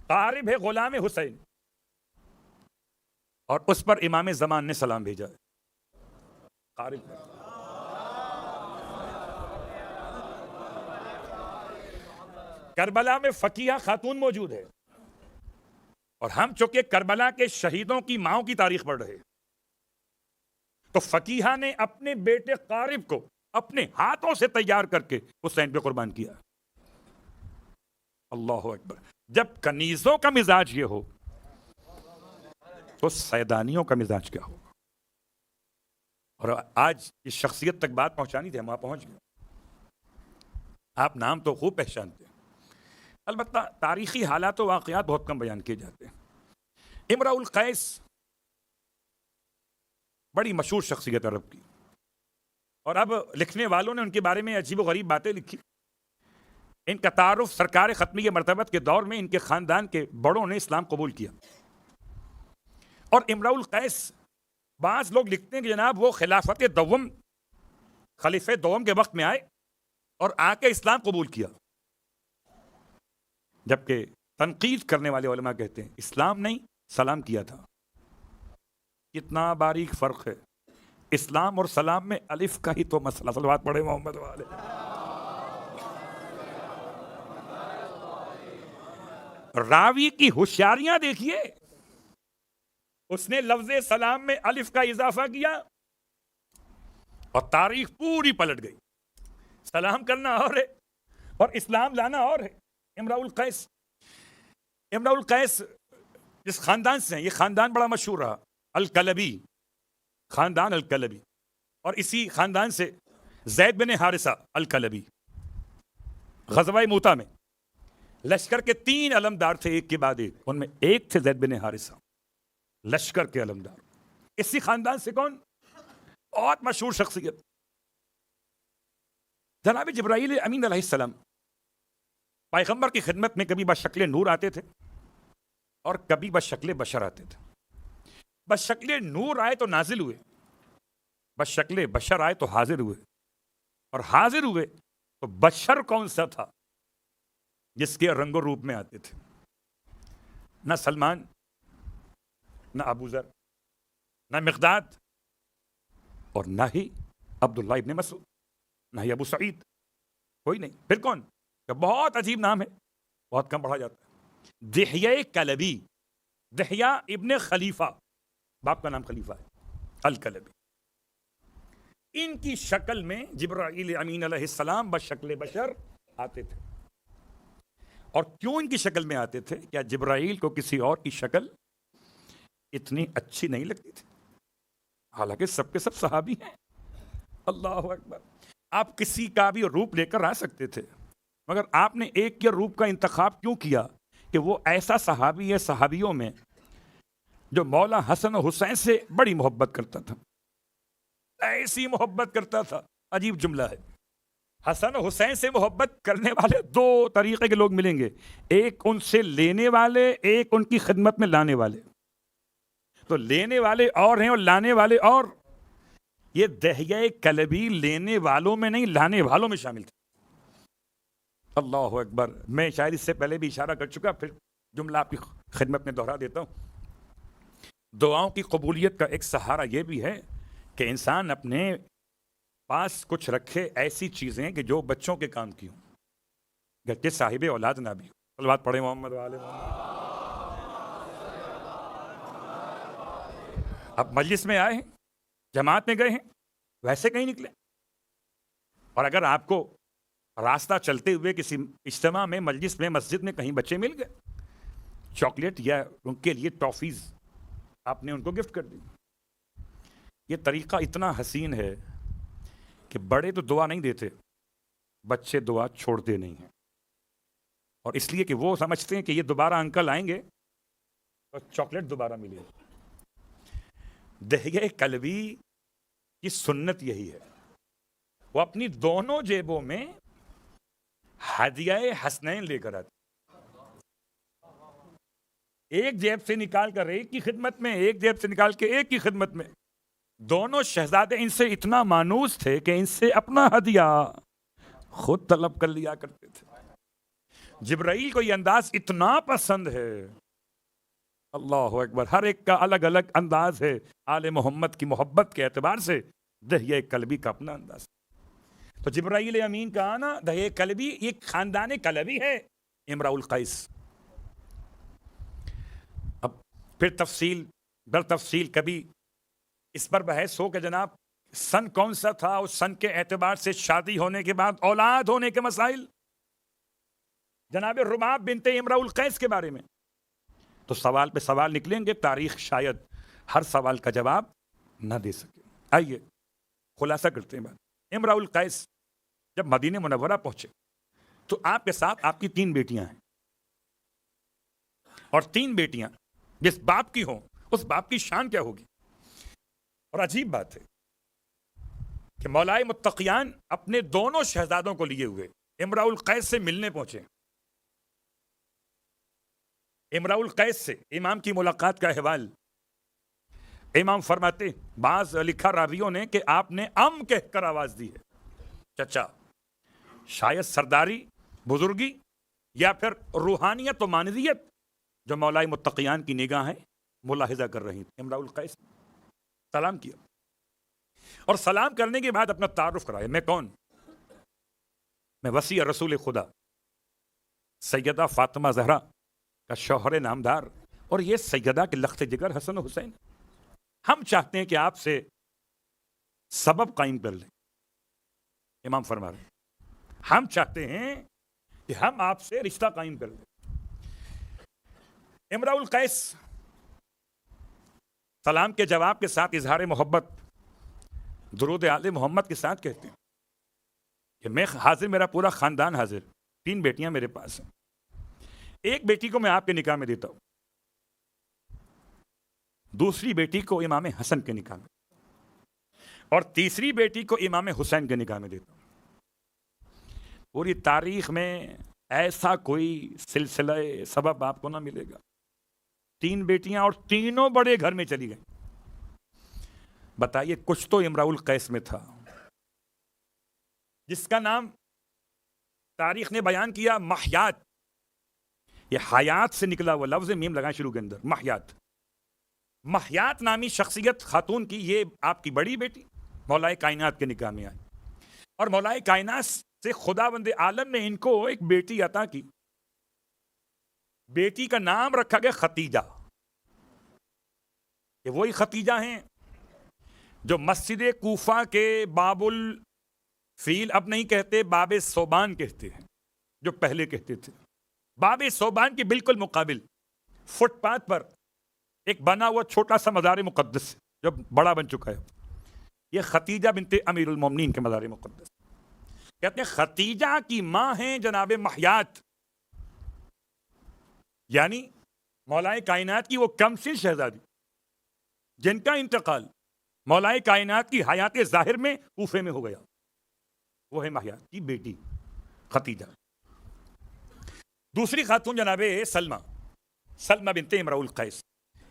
قارب ہے غلام حسین، اور اس پر امام زمان نے سلام بھیجا ہے. قارب کربلا میں فقیہہ خاتون موجود ہے، اور ہم چونکہ کربلا کے شہیدوں کی ماؤں کی تاریخ پڑھ رہے، تو فقیہہ نے اپنے بیٹے قارب کو اپنے ہاتھوں سے تیار کر کے حسین پہ قربان کیا. اللہ اکبر. جب کنیزوں کا مزاج یہ ہو تو سیدانیوں کا مزاج کیا ہو. اور آج اس شخصیت تک بات پہنچانی تھی، ہم وہاں پہنچ گئے. آپ نام تو خوب پہچانتے ہیں، البتہ تاریخی حالات و واقعات بہت کم بیان کیے جاتے ہیں. امراء القیس بڑی مشہور شخصیت عرب کی، اور اب لکھنے والوں نے ان کے بارے میں عجیب و غریب باتیں لکھی. ان کا تعارف سرکار ختمی مرتبت کے دور میں ان کے خاندان کے بڑوں نے اسلام قبول کیا. اور امراء القیس، بعض لوگ لکھتے ہیں کہ جناب وہ خلافت دوم، خلیفہ دوم کے وقت میں آئے اور آ کے اسلام قبول کیا. جبکہ تنقید کرنے والے علماء کہتے ہیں اسلام نہیں، سلام کیا تھا. کتنا باریک فرق ہے. اسلام اور سلام میں الف کا ہی تو مسئلہ. صلوات پڑھے محمد والے. راوی کی ہوشیاریاں دیکھیے، اس نے لفظ سلام میں الف کا اضافہ کیا اور تاریخ پوری پلٹ گئی. سلام کرنا اور ہے اور اسلام لانا اور ہے. امراء القیس جس خاندان سے ہیں، یہ خاندان بڑا مشہور رہا، الکلبی خاندان، الکلبی. اور اسی خاندان سے زید بن حارثہ الکلبی. غزوہ موتا میں لشکر کے 3 علمدار تھے، ایک کے بعد ایک. ان میں ایک تھے زید بن حارثہ، لشکر کے علمدار. اسی خاندان سے کون؟ بہت مشہور شخصیت جناب جبرائیل امین علیہ السلام. پیغمبر کی خدمت میں کبھی بشکل نور آتے تھے اور کبھی بشکل بشر آتے تھے. بشکل نور آئے تو نازل ہوئے، بشکل بشر آئے تو حاضر ہوئے. اور حاضر ہوئے تو بشر کون سا تھا جس کے رنگ و روپ میں آتے تھے؟ نہ سلمان، نہ ابو ذر، نہ مقداد، اور نہ ہی عبداللہ ابن مسعود، نہ ہی ابو سعید. کوئی نہیں. پھر کون؟ کہ بہت عجیب نام ہے، بہت کم پڑھا جاتا ہے. دحیہ کلبی، دحیہ ابن خلیفہ، باپ کا نام خلیفہ ہے، الکلبی. ان کی شکل میں جبرائیل امین علیہ السلام بشکل بشر آتے تھے. اور کیوں ان کی شکل میں آتے تھے؟ کیا جبرائیل کو کسی اور کی شکل اتنی اچھی نہیں لگتی تھی؟ حالانکہ سب کے سب صحابی ہیں. اللہ اکبر. آپ کسی کا بھی روپ لے کر آ سکتے تھے، مگر آپ نے ایک کے روپ کا انتخاب کیوں کیا کہ وہ ایسا صحابی ہے صحابیوں میں جو مولا حسن و حسین سے بڑی محبت کرتا تھا. ایسی محبت کرتا تھا، عجیب جملہ ہے. حسن و حسین سے محبت کرنے والے 2 طریقے کے لوگ ملیں گے، ایک ان سے لینے والے، ایک ان کی خدمت میں لانے والے. تو لینے والے اور ہیں اور لانے والے اور. یہ دہیہ کلبی لینے والوں میں نہیں لانے والوں میں شامل تھے. اللہ اکبر. میں شاید اس سے پہلے بھی اشارہ کر چکا, پھر جملہ آپ کی خدمت میں دہرا دیتا ہوں. دعاؤں کی قبولیت کا ایک سہارا یہ بھی ہے کہ انسان اپنے پاس کچھ رکھے ایسی چیزیں کہ جو بچوں کے کام کی ہوں, گرچہ صاحب اولاد نہ بھی ہو. صلوات پڑھیں محمد وآل محمد. اب مجلس میں آئے ہیں, جماعت میں گئے ہیں, ویسے کہیں نکلے, اور اگر آپ کو راستہ چلتے ہوئے کسی اجتماع میں, مجلس میں, مسجد میں کہیں بچے مل گئے, چاکلیٹ یا ان کے لیے ٹافیز آپ نے ان کو گفٹ کر دی. یہ طریقہ اتنا حسین ہے کہ بڑے تو دعا نہیں دیتے, بچے دعا چھوڑتے نہیں ہیں. اور اس لیے کہ وہ سمجھتے ہیں کہ یہ دوبارہ انکل آئیں گے اور چاکلیٹ دوبارہ ملے گی. دہیہ کلبی کی سنت یہی ہے, وہ اپنی دونوں جیبوں میں ہدیہ حسنین لے کر آتے, ایک جیب سے نکال کر ایک کی خدمت میں, ایک جیب سے نکال کے ایک کی خدمت میں. دونوں شہزادے ان سے اتنا مانوس تھے کہ ان سے اپنا ہدیہ خود طلب کر لیا کرتے تھے. جبرائیل کو یہ انداز اتنا پسند ہے. اللہ اکبر. ہر ایک کا الگ الگ انداز ہے. آل محمد کی محبت کے اعتبار سے دہیہ کلبی کا اپنا انداز. تو جبرائیل امین کا آنا, دہیہ کلبی, یہ خاندان کلبی ہے, امراء القیس. اب پھر تفصیل در تفصیل کبھی اس پر بحث ہو کہ جناب سن کون سا تھا, اس سن کے اعتبار سے شادی ہونے کے بعد اولاد ہونے کے مسائل, جناب رباب بنت امراء القیس کے بارے میں, تو سوال پہ سوال نکلیں گے. تاریخ شاید ہر سوال کا جواب نہ دے سکے. آئیے خلاصہ کرتے ہیں بات. امراء القیس جب مدینہ منورہ پہنچے تو آپ کے ساتھ آپ کی 3 بیٹیاں ہیں, اور 3 بیٹیاں جس باپ کی ہوں اس باپ کی شان کیا ہوگی. اور عجیب بات ہے کہ مولائے متقیان اپنے دونوں شہزادوں کو لیے ہوئے امراء القیس سے ملنے پہنچے. امراء القیس سے امام کی ملاقات کا احوال امام فرماتے, بعض لکھا راویوں نے کہ آپ نے ام کہہ کر آواز دی ہے, چچا. شاید سرداری, بزرگی, یا پھر روحانیت و مانویت جو مولائے متقیان کی نگاہیں ملاحظہ کر رہی تھیں. امراء القیس سلام کیا, اور سلام کرنے کے بعد اپنا تعارف کرایا. میں کون؟ میں وسیع رسول خدا سیدہ فاطمہ زہرا کا شوہر نامدار, اور یہ سیدہ کے لخت جگر حسن و حسین. ہم چاہتے ہیں کہ آپ سے سبب قائم کر لیں. امام فرما رہے ہیں ہم چاہتے ہیں کہ ہم آپ سے رشتہ قائم کر لیں. امراء القیس سلام کے جواب کے ساتھ اظہار محبت درود آل محمد کے ساتھ کہتے ہیں کہ میں حاضر, میرا پورا خاندان حاضر, 3 بیٹیاں میرے پاس ہیں. ایک بیٹی کو میں آپ کے نکاح میں دیتا ہوں, دوسری بیٹی کو امام حسن کے نکاح میں, اور تیسری بیٹی کو امام حسین کے نکاح میں دیتا ہوں. پوری تاریخ میں ایسا کوئی سلسلہ سبب آپ کو نہ ملے گا. 3 بیٹیاں اور تینوں بڑے گھر میں چلی گئیں. بتائیے کچھ تو امراء القیس میں تھا جس کا نام تاریخ نے بیان کیا محیات. یہ حیات سے نکلا ہوا لفظ, میم لگائیں شروع کے اندر, محیات. محیات نامی شخصیت خاتون کی, یہ آپ کی بڑی بیٹی مولائے کائنات کے نکاح میں آئی, اور مولائے کائنات سے خداوند عالم نے ان کو ایک بیٹی عطا کی. بیٹی کا نام رکھا گیا ختیجہ. یہ وہی ختیجہ ہیں جو مسجد کوفہ کے باب الفیل اب نہیں کہتے, باب صوبان کہتے ہیں, جو پہلے کہتے تھے. باب صوبان کے بالکل مقابل فٹ پاتھ پر ایک بنا ہوا چھوٹا سا مزار مقدس جو بڑا بن چکا ہے. یہ ختیجہ بنت امیر المومنین کے مزار مقدس. کہتے ہیں ختیجہ کی ماں ہیں جناب محیات, یعنی مولائے کائنات کی وہ کمسن شہزادی جن کا انتقال مولائے کائنات کی حیات ظاہر میں کوفے میں ہو گیا. وہ ہے محیات کی بیٹی ختیجہ. دوسری خاتون جناب سلمہ بنت امراء القیس.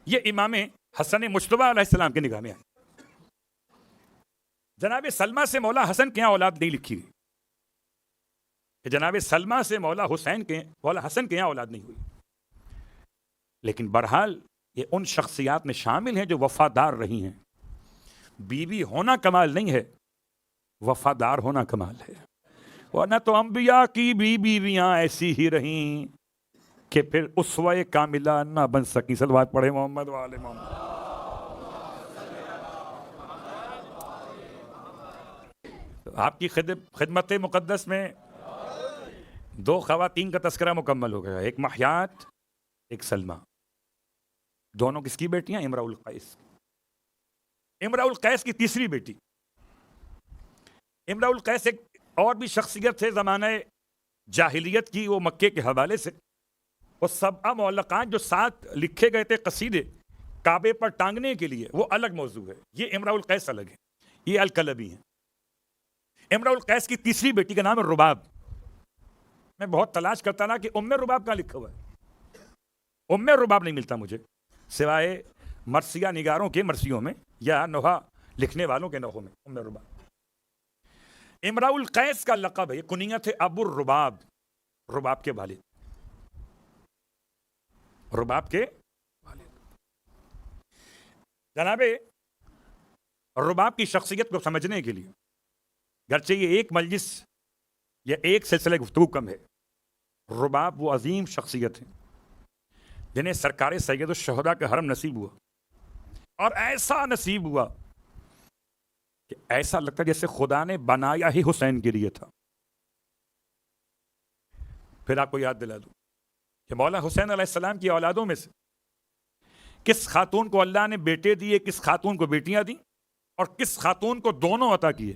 یہ امام حسن مجتبیٰ علیہ السلام کی نگاہ میں آئی. جناب سلمہ سے مولا حسن کے یہاں اولاد نہیں لکھی گئی کہ جناب سلمہ سے مولا حسن کے یہاں اولاد نہیں ہوئی. لیکن بہرحال یہ ان شخصیات میں شامل ہیں جو وفادار رہی ہیں. بیوی ہونا کمال نہیں ہے، وفادار ہونا کمال ہے. ورنہ تو انبیاء کی بھی بیویاں ایسی ہی رہیں کہ پھر اسوہ کاملہ نہ بن سکی. صلوات پڑھے محمد وآل محمد. آپ کی خدمت مقدس میں دو خواتین کا تذکرہ مکمل ہو گیا، ایک مہیات، ایک سلمہ. دونوں کس کی بیٹیاں؟ امرؤ القیس. امرؤ القیس کی تیسری بیٹی. امرؤ القیس ایک اور بھی شخصیت ہے زمانہ جاہلیت کی، وہ مکے کے حوالے سے وہ سبع معلقات جو 7 لکھے گئے تھے قصیدے کعبے پر ٹانگنے کے لیے، وہ الگ موضوع ہے. یہ امرؤ القیس الگ ہے، یہ الکلبی ہیں. امرؤ القیس کی تیسری بیٹی کا نام ہے رباب. میں بہت تلاش کرتا نا کہ ام رباب کہاں لکھا ہوا ہے. ام رباب نہیں ملتا مجھے، سوائے مرثیہ نگاروں کے مرثیوں میں یا نوحہ لکھنے والوں کے نوحوں میں. ام رباب امرؤ القیس کا لقب ہے، یہ کنیت ہے ابو الرباب، رباب کے والد. رباب کے والد. جناب رباب کی شخصیت کو سمجھنے کے لیے گرچہ یہ ایک مجلس یا ایک سلسلہ گفتگو کم ہے، رباب وہ عظیم شخصیت ہیں جنہیں سرکار سید الشہداء کا حرم نصیب ہوا، اور ایسا نصیب ہوا کہ ایسا لگتا جیسے خدا نے بنایا ہی حسین کے لیے تھا. پھر آپ کو یاد دلا دوں کہ مولا حسین علیہ السلام کی اولادوں میں سے کس خاتون کو اللہ نے بیٹے دیے، کس خاتون کو بیٹیاں دیں، اور کس خاتون کو دونوں عطا کیے.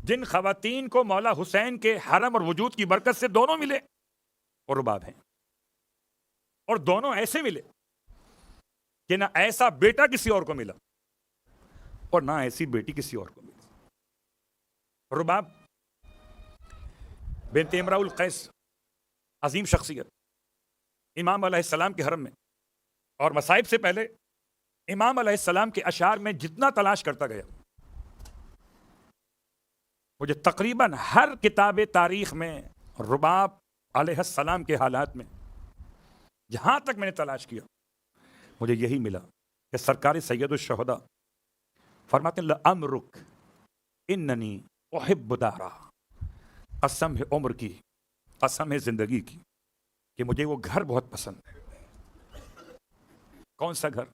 جن خواتین کو مولا حسین کے حرم اور وجود کی برکت سے دونوں ملے اور رباب ہیں، اور دونوں ایسے ملے کہ نہ ایسا بیٹا کسی اور کو ملا اور نہ ایسی بیٹی کسی اور کو ملی. رباب بنت امرؤ القیس عظیم شخصیت، امام علیہ السلام کے حرم میں، اور مصائب سے پہلے امام علیہ السلام کے اشعار میں جتنا تلاش کرتا گیا، مجھے تقریباً ہر کتاب تاریخ میں رباب علیہ السلام کے حالات میں جہاں تک میں نے تلاش کیا، مجھے یہی ملا کہ سرکار سید الشہداء فرماتے ہیں لعمرک اننی احب دارا، قسم ہے عمر کی، قسم ہے زندگی کی، کہ مجھے وہ گھر بہت پسند ہے. کون سا گھر؟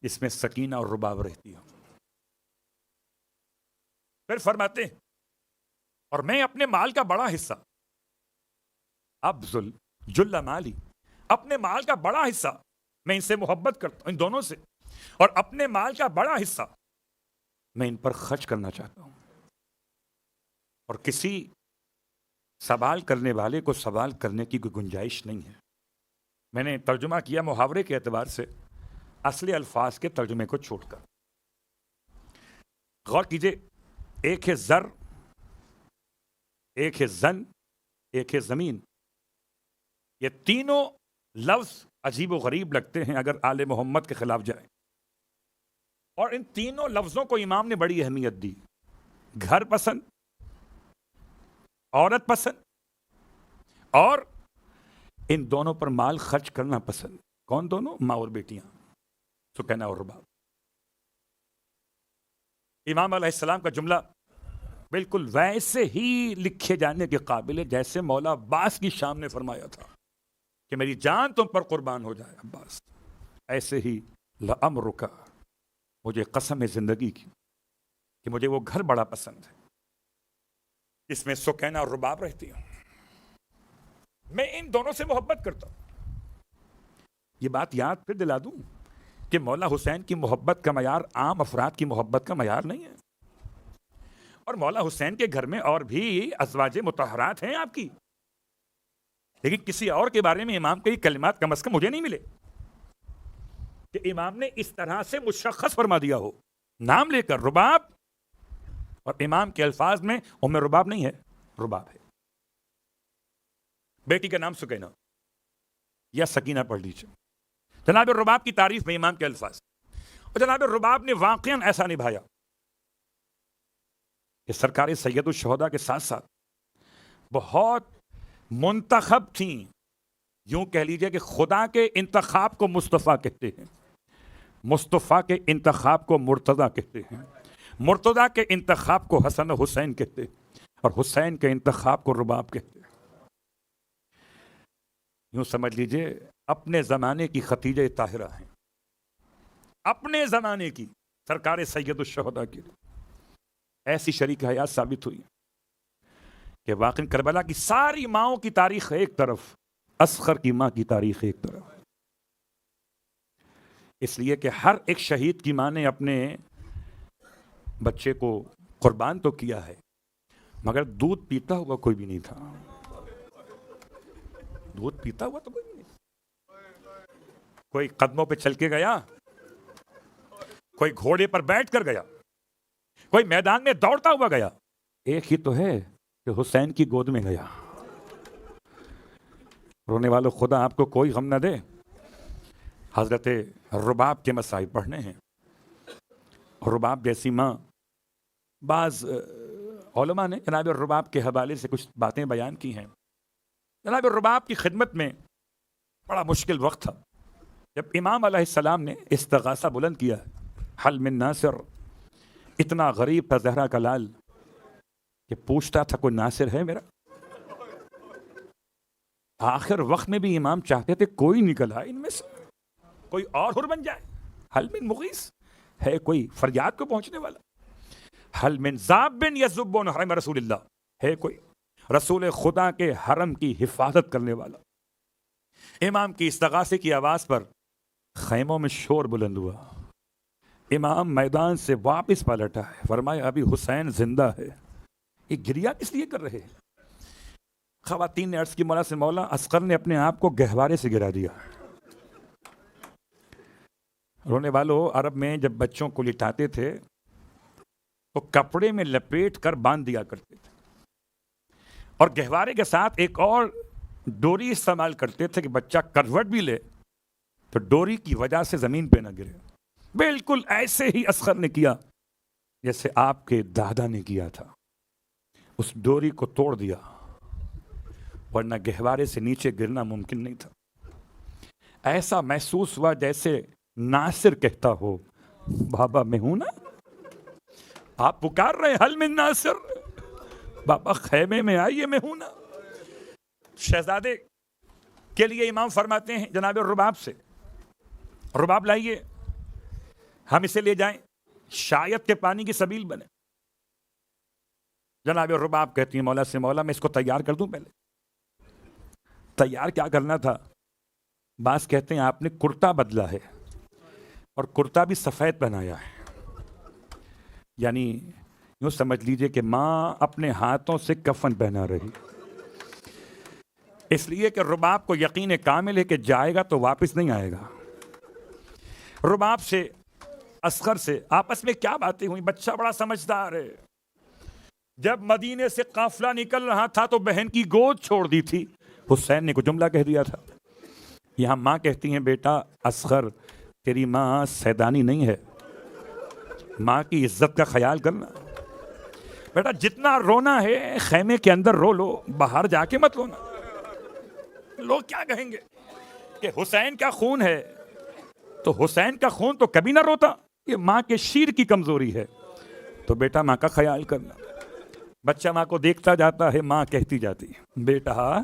جس میں سکینہ اور رباب رہتی ہو. پھر فرماتے ہیں اور میں اپنے مال کا بڑا حصہ، ابذل جل مالی، اپنے مال کا بڑا حصہ میں ان سے محبت کرتا ہوں، ان دونوں سے، اور اپنے مال کا بڑا حصہ میں ان پر خرچ کرنا چاہتا ہوں. اور کسی سوال کرنے والے کو سوال کرنے کی کوئی گنجائش نہیں ہے. میں نے ترجمہ کیا محاورے کے اعتبار سے اصلی الفاظ کے ترجمے کو چھوڑ کر. غور کیجئے، ایک ہے زر، ایک ہے زن، ایک ہے زمین. یہ تینوں لفظ عجیب و غریب لگتے ہیں اگر آل محمد کے خلاف جائیں، اور ان تینوں لفظوں کو امام نے بڑی اہمیت دی. گھر پسند، عورت پسند، اور ان دونوں پر مال خرچ کرنا پسند. کون دونوں؟ ماں اور بیٹیاں، سکینہ اور رباب. امام علیہ السلام کا جملہ بالکل ویسے ہی لکھے جانے کے قابل ہے جیسے مولا عباس کی شام نے فرمایا تھا کہ میری جان تم پر قربان ہو جائے عباس. ایسے ہی لعمرک، مجھے قسم ہے زندگی کی کہ مجھے وہ گھر بڑا پسند ہے جس میں سکینہ اور رباب رہتی ہوں. میں ان دونوں سے محبت کرتا ہوں. یہ بات یاد پھر دلا دوں کہ مولا حسین کی محبت کا معیار عام افراد کی محبت کا معیار نہیں ہے. اور مولا حسین کے گھر میں اور بھی ازواج مطہرات ہیں آپ کی، لیکن کسی اور کے بارے میں امام کے یہ کلمات کم از کم مجھے نہیں ملے کہ امام نے اس طرح سے مشخص فرما دیا ہو، نام لے کر رباب، اور امام کے الفاظ میں ام رباب نہیں ہے، رباب ہے. بیٹی کا نام سکینہ یا سکینہ پڑھ لیجیے. جناب رباب کی تعریف میں امام کے الفاظ، اور جناب رباب نے واقعاً ایسا نبھایا کہ سرکار سید الشہداء کے ساتھ ساتھ بہت منتخب تھیں، یوں کہہ لیجئے کہ خدا کے انتخاب کو مصطفیٰ کہتے ہیں، مصطفیٰ کے انتخاب کو مرتضیٰ کہتے ہیں، مرتضیٰ کے انتخاب کو حسن و حسین کہتے ہیں، اور حسین کے انتخاب کو رباب کہتے ہیں۔ یوں سمجھ لیجئے اپنے زمانے کی خدیجہ طاہرہ ہیں، اپنے زمانے کی سرکار سید الشہداء کی ایسی شریک حیات ثابت ہوئی کہ واقعی کربلا کی ساری ماؤں کی تاریخ ایک طرف، اصغر کی ماں کی تاریخ ایک طرف، اس لیے کہ ہر ایک شہید کی ماں نے اپنے بچے کو قربان تو کیا ہے، مگر دودھ پیتا ہوا کوئی بھی نہیں تھا، دودھ پیتا ہوا تو کوئی نہیں، کوئی قدموں پہ چل کے گیا، کوئی گھوڑے پر بیٹھ کر گیا، کوئی میدان میں دوڑتا ہوا گیا، ایک ہی تو ہے کہ حسین کی گود میں گیا۔ رونے والوں، خدا آپ کو کوئی غم نہ دے، حضرت رباب کے مسائل پڑھنے ہیں، رباب جیسی ماں۔ بعض علماء نے جناب رباب کے حوالے سے کچھ باتیں بیان کی ہیں۔ جناب رباب کی خدمت میں بڑا مشکل وقت تھا، جب امام علیہ السلام نے استغاثہ بلند کیا، حل من ناصر، اتنا غریب تھا زہرا کا لال کہ پوچھتا تھا کوئی ناصر ہے میرا؟ آخر وقت میں بھی امام چاہتے تھے کوئی نکل آئے ان میں سے، کوئی اور حر بن جائے، حل من مغیث، ہے کوئی فریاد کو پہنچنے والا، حل من ذاب یذب حرم رسول اللہ، ہے کوئی رسول خدا کے حرم کی حفاظت کرنے والا۔ امام کی استغاثے کی آواز پر خیموں میں شور بلند ہوا، امام میدان سے واپس پلٹا ہے، فرمایا ابھی حسین زندہ ہے، یہ گریا کس لیے کر رہے ہیں؟ خواتین نے عرض کی مولا سے، مولا اصغر نے اپنے آپ کو گہوارے سے گرا دیا۔ رونے والوں، عرب میں جب بچوں کو لٹاتے تھے تو کپڑے میں لپیٹ کر باندھ دیا کرتے تھے، اور گہوارے کے ساتھ ایک اور ڈوری استعمال کرتے تھے کہ بچہ کروٹ بھی لے تو ڈوری کی وجہ سے زمین پہ نہ گرے۔ بالکل ایسے ہی اصغر نے کیا جیسے آپ کے دادا نے کیا تھا، اس ڈوری کو توڑ دیا، ورنہ گہوارے سے نیچے گرنا ممکن نہیں تھا۔ ایسا محسوس ہوا جیسے ناصر کہتا ہو، بابا میں ہوں نا، آپ پکار رہے حل من ناصر، بابا خیمے میں آئیے، میں ہوں نا۔ شہزادے کے لیے امام فرماتے ہیں جناب رباب سے، رباب لائیے، ہم اسے لے جائیں، شاید کے پانی کی سبیل بنے۔ جناب رباب کہتی ہیں مولا سے، مولا میں اس کو تیار کر دوں؟ پہلے تیار کیا کرنا تھا؟ بعض کہتے ہیں آپ نے کرتا بدلا ہے، اور کرتا بھی سفید پہنایا ہے، یعنی یوں سمجھ لیجئے کہ ماں اپنے ہاتھوں سے کفن پہنا رہی، اس لیے کہ رباب کو یقین کامل ہے کہ جائے گا تو واپس نہیں آئے گا۔ رباب سے اصغر سے آپس میں کیا باتیں ہوئی؟ بچہ بڑا سمجھدار ہے، جب مدینے سے قافلہ نکل رہا تھا تو بہن کی گود چھوڑ دی تھی، حسین نے کچھ جملہ کہہ دیا تھا۔ یہاں ماں کہتی ہیں بیٹا اصغر تیری ماں سیدانی نہیں ہے، ماں کی عزت کا خیال کرنا، بیٹا جتنا رونا ہے خیمے کے اندر رو لو، باہر جا کے مت رونا، لوگ کیا کہیں گے کہ حسین کا خون ہے، تو حسین کا خون تو کبھی نہ روتا، یہ ماں کے شیر کی کمزوری ہے، تو بیٹا ماں کا خیال کرنا۔ بچہ ماں کو دیکھتا جاتا ہے، ماں کہتی جاتی ہے بیٹا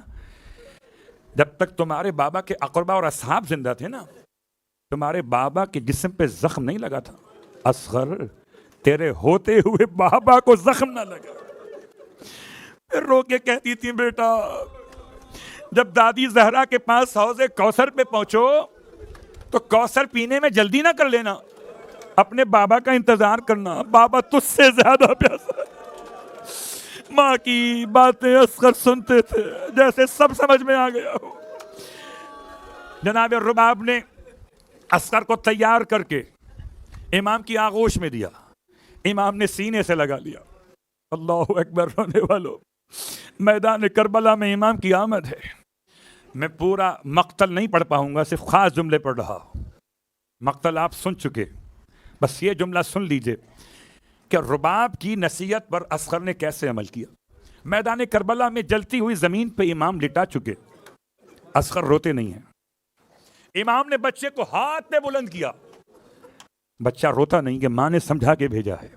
جب تک تمہارے بابا کے اقربا اور اصحاب زندہ تھے نا، تمہارے بابا کے جسم پہ زخم نہیں لگا تھا، اصغر تیرے ہوتے ہوئے بابا کو زخم نہ لگا۔ پھر رو کے کہتی تھی بیٹا جب دادی زہرا کے پاس حوض کوثر پہ پہنچو تو کوثر پینے میں جلدی نہ کر لینا، اپنے بابا کا انتظار کرنا، بابا تجھ سے زیادہ پیاسا ہے۔ ماں کی باتیں اصغر سنتے تھے جیسے سب سمجھ میں آ گیا ہو۔ جناب رباب نے اصغر کو تیار کر کے امام کی آغوش میں دیا، امام نے سینے سے لگا لیا۔ اللہ اکبر، رونے والوں، میدان کربلا میں امام کی آمد ہے، میں پورا مقتل نہیں پڑھ پاؤں گا، صرف خاص جملے پڑھ رہا ہوں۔ مقتل آپ سن چکے، بس یہ جملہ سن لیجئے کہ رباب کی نصیحت پر اصغر نے کیسے عمل کیا۔ میدان کربلا میں جلتی ہوئی زمین پہ امام لٹا چکے، اصغر روتے نہیں ہیں۔ امام نے بچے کو ہاتھ میں بلند کیا، بچہ روتا نہیں کہ ماں نے سمجھا کے بھیجا ہے۔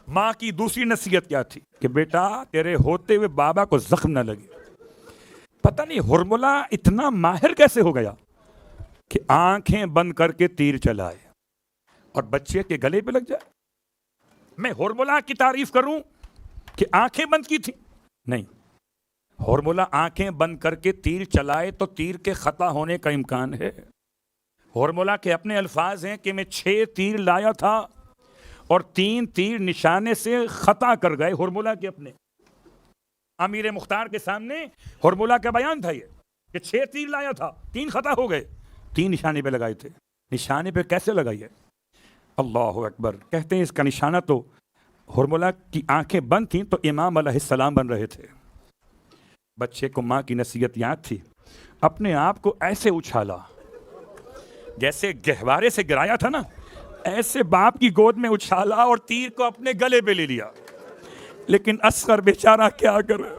ماں کی دوسری نصیحت کیا تھی کہ بیٹا تیرے ہوتے ہوئے بابا کو زخم نہ لگے۔ پتہ نہیں ہرملہ اتنا ماہر کیسے ہو گیا کہ آنکھیں بند کر کے تیر چلائے اور بچے کے گلے پہ لگ جائے۔ میں ہرملہ کی تعریف کروں کہ آنکھیں بند کی تھی؟ نہیں، ہرملہ آنکھیں بند کر کے تیر چلائے تو تیر کے خطا ہونے کا امکان ہے۔ ہرملہ کے اپنے الفاظ ہیں کہ میں 6 تیر لایا تھا اور 3 تیر نشانے سے خطا کر گئے۔ ہرملہ کے اپنے امیر مختار کے سامنے ہرملہ کا بیان تھا یہ کہ 6 تیر لایا تھا، 3 خطا ہو گئے، 3 نشانے پہ لگائے تھے۔ نشانے پہ کیسے لگائیے؟ اللہ اکبر۔ کہتے ہیں اس کا نشانہ تو ہرملہ کی آنکھیں بند تھیں تو امام علیہ السلام بن رہے تھے۔ بچے کو ماں کی نصیحت یاد تھی، اپنے آپ کو ایسے اچھالا جیسے گہوارے سے گرایا تھا نا، ایسے باپ کی گود میں اچھالا اور تیر کو اپنے گلے پہ لے لیا۔ لیکن اصغر بیچارہ کیا کرے،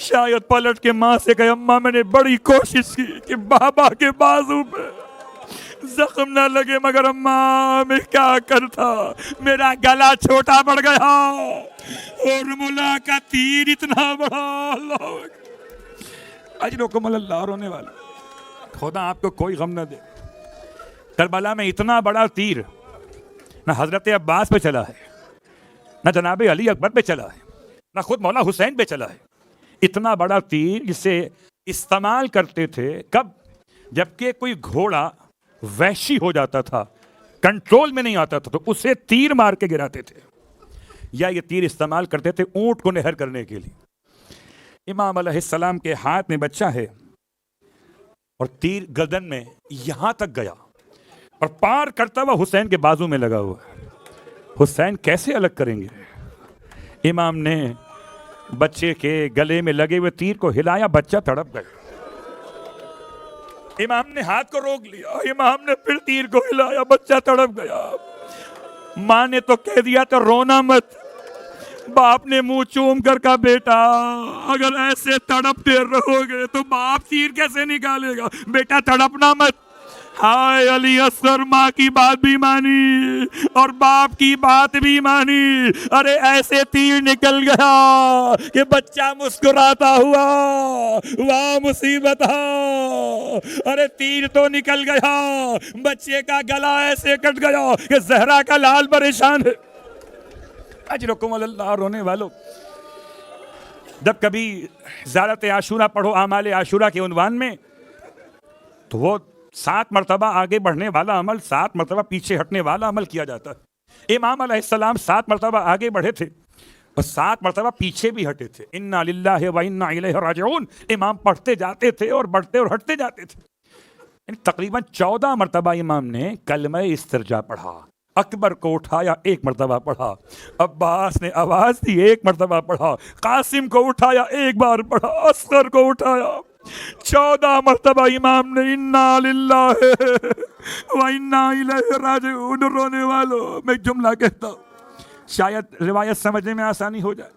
شاید پلٹ کے ماں سے کہے اماں میں نے بڑی کوشش کی کہ بابا کے بازو پہ زخم نہ لگے، مگر اماں میں کیا کرتا، میرا گلا چھوٹا پڑ گیا، ہرملہ کا تیر اتنا بڑا۔ اللہ اجرکم اللہ، رونے والا خدا آپ کو کوئی غم نہ دے۔ کربلا میں اتنا بڑا تیر نہ حضرت عباس پہ چلا ہے، نہ جناب علی اکبر پہ چلا ہے، نہ خود مولا حسین پہ چلا ہے۔ اتنا بڑا تیر جسے استعمال کرتے تھے کب؟ جبکہ کوئی گھوڑا وحشی ہو جاتا تھا، کنٹرول میں نہیں آتا تھا، تو اسے تیر مار کے گراتے تھے، یا یہ تیر استعمال کرتے تھے اونٹ کو نہر کرنے کے لیے۔ امام علیہ السلام کے ہاتھ میں بچہ ہے اور تیر گردن میں یہاں تک گیا اور پار کرتا ہوا حسین کے بازو میں لگا ہوا ہے۔ حسین کیسے الگ کریں گے؟ امام نے بچے کے گلے میں لگے ہوئے تیر کو ہلایا، بچہ تڑپ گیا۔ امام نے ہاتھ کو روک لیا، امام نے پھر تیر کو ہلایا، بچہ تڑپ گیا۔ ماں نے تو کہہ دیا تو رونا مت۔ باپ نے منہ چوم کر کہا بیٹا اگر ایسے تڑپتے رہو گے تو باپ تیر کیسے نکالے گا، بیٹا تڑپنا مت۔ ہائے علی اصغر ماں کی بات بھی مانی اور باپ کی بات بھی مانی۔ ارے ایسے تیر نکل گیا کہ بچہ مسکراتا ہوا، واہ مصیبت ہے۔ ارے تیر تو نکل گیا، بچے کا گلا ایسے کٹ گیا کہ زہرا کا لال پریشان ہے۔ اجرکم اللہ، رونے والو جب کبھی زیارت عاشورہ پڑھو اعمال عاشورہ کے عنوان میں، تو وہ 7 مرتبہ آگے بڑھنے والا عمل، 7 مرتبہ پیچھے ہٹنے والا عمل کیا جاتا ہے۔ امام علیہ السلام 7 مرتبہ آگے بڑھے تھے اور 7 مرتبہ پیچھے بھی ہٹے تھے۔ انا للہ و انا الیہ راجعون، امام پڑھتے جاتے تھے اور بڑھتے اور ہٹتے جاتے تھے۔ یعنی تقریباً 14 مرتبہ امام نے کلمہ استرجاع پڑھا۔ اکبر کو اٹھایا 1 مرتبہ پڑھا، عباس نے آواز دی 1 مرتبہ پڑھا، قاسم کو اٹھایا 1 بار پڑھا، اصغر کو اٹھایا 14 مرتبہ امام نے انا للہ و انا الیہ راجعون۔ رونے والوں میں ایک جملہ کہتا ہوں، شاید روایت سمجھنے میں آسانی ہو جائے۔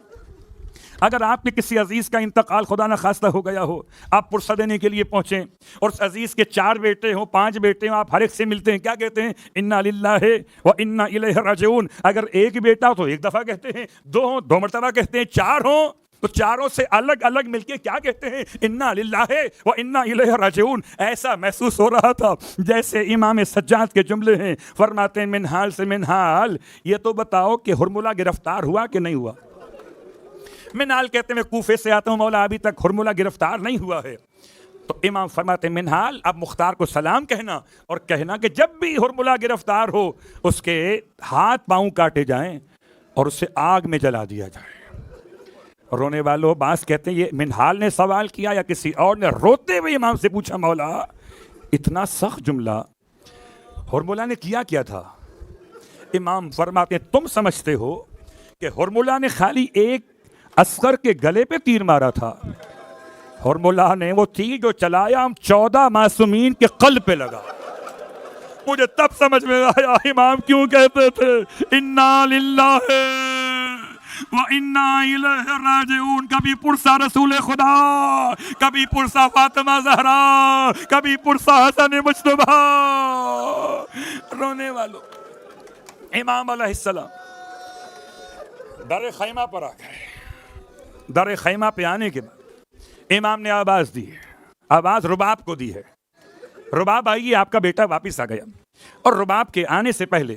اگر آپ کے کسی عزیز کا انتقال خدا نہ خواستہ ہو گیا ہو، آپ پرسہ دینے کے لیے پہنچیں اور اس عزیز کے 4 بیٹے ہوں، 5 بیٹے ہوں، آپ ہر ایک سے ملتے ہیں، کیا کہتے ہیں؟ انا للہ و انا الیہ راجعون۔ اگر ایک بیٹا ہو تو 1 دفعہ کہتے ہیں، 2 ہوں 2 مرتبہ کہتے ہیں، 4 ہوں تو 4 سے الگ الگ مل کے کیا کہتے ہیں؟ انا للہ و انا الیہ راجعون۔ ایسا محسوس ہو رہا تھا جیسے امام سجاد کے جملے ہیں، فرماتے ہیں منحال سے منحال، یہ تو بتاؤ کہ ہرملہ گرفتار ہوا کہ نہیں ہوا؟ منحال کہتے ہیں میں کوفے سے آتا ہوں مولا، ابھی تک ہرملہ گرفتار نہیں ہوا ہے۔ تو امام فرماتے ہیں منحال، اب مختار کو سلام کہنا اور کہنا کہ جب بھی ہرملہ گرفتار ہو اس کے ہاتھ پاؤں کاٹے جائیں اور اسے آگ میں جلا دیا جائے۔ رونے والوں باس کہتے ہیں یہ منحال نے سوال کیا یا کسی اور نے؟ روتے ہوئے امام سے پوچھا مولا اتنا سخت جملہ ہرملہ نے کیا تھا؟ امام فرماتے ہیں تم سمجھتے ہو کہ ہرملہ نے خالی ایک اصغر کے گلے پہ تیر مارا تھا؟ اور مولا نے وہ تیر جو چلایا ہم 14 معصومین کے قلب پہ لگا. مجھے تب سمجھ میں آیا امام کیوں کہتے تھے انا للہ وَإِنَّا إِلَيْهِ رَاجِعُونَ. کبھی پرسا رسول خدا، کبھی پرسا فاطمہ زہرا، کبھی پرسا حسن مجتبیٰ. رونے والوں امام علیہ السلام در خیمہ پر آ گئے. در خیمہ پہ آنے کے بعد امام نے آواز دی، آواز رباب کو دی ہے، رباب آئیے آپ کا بیٹا واپس آ گیا. اور رباب کے آنے سے پہلے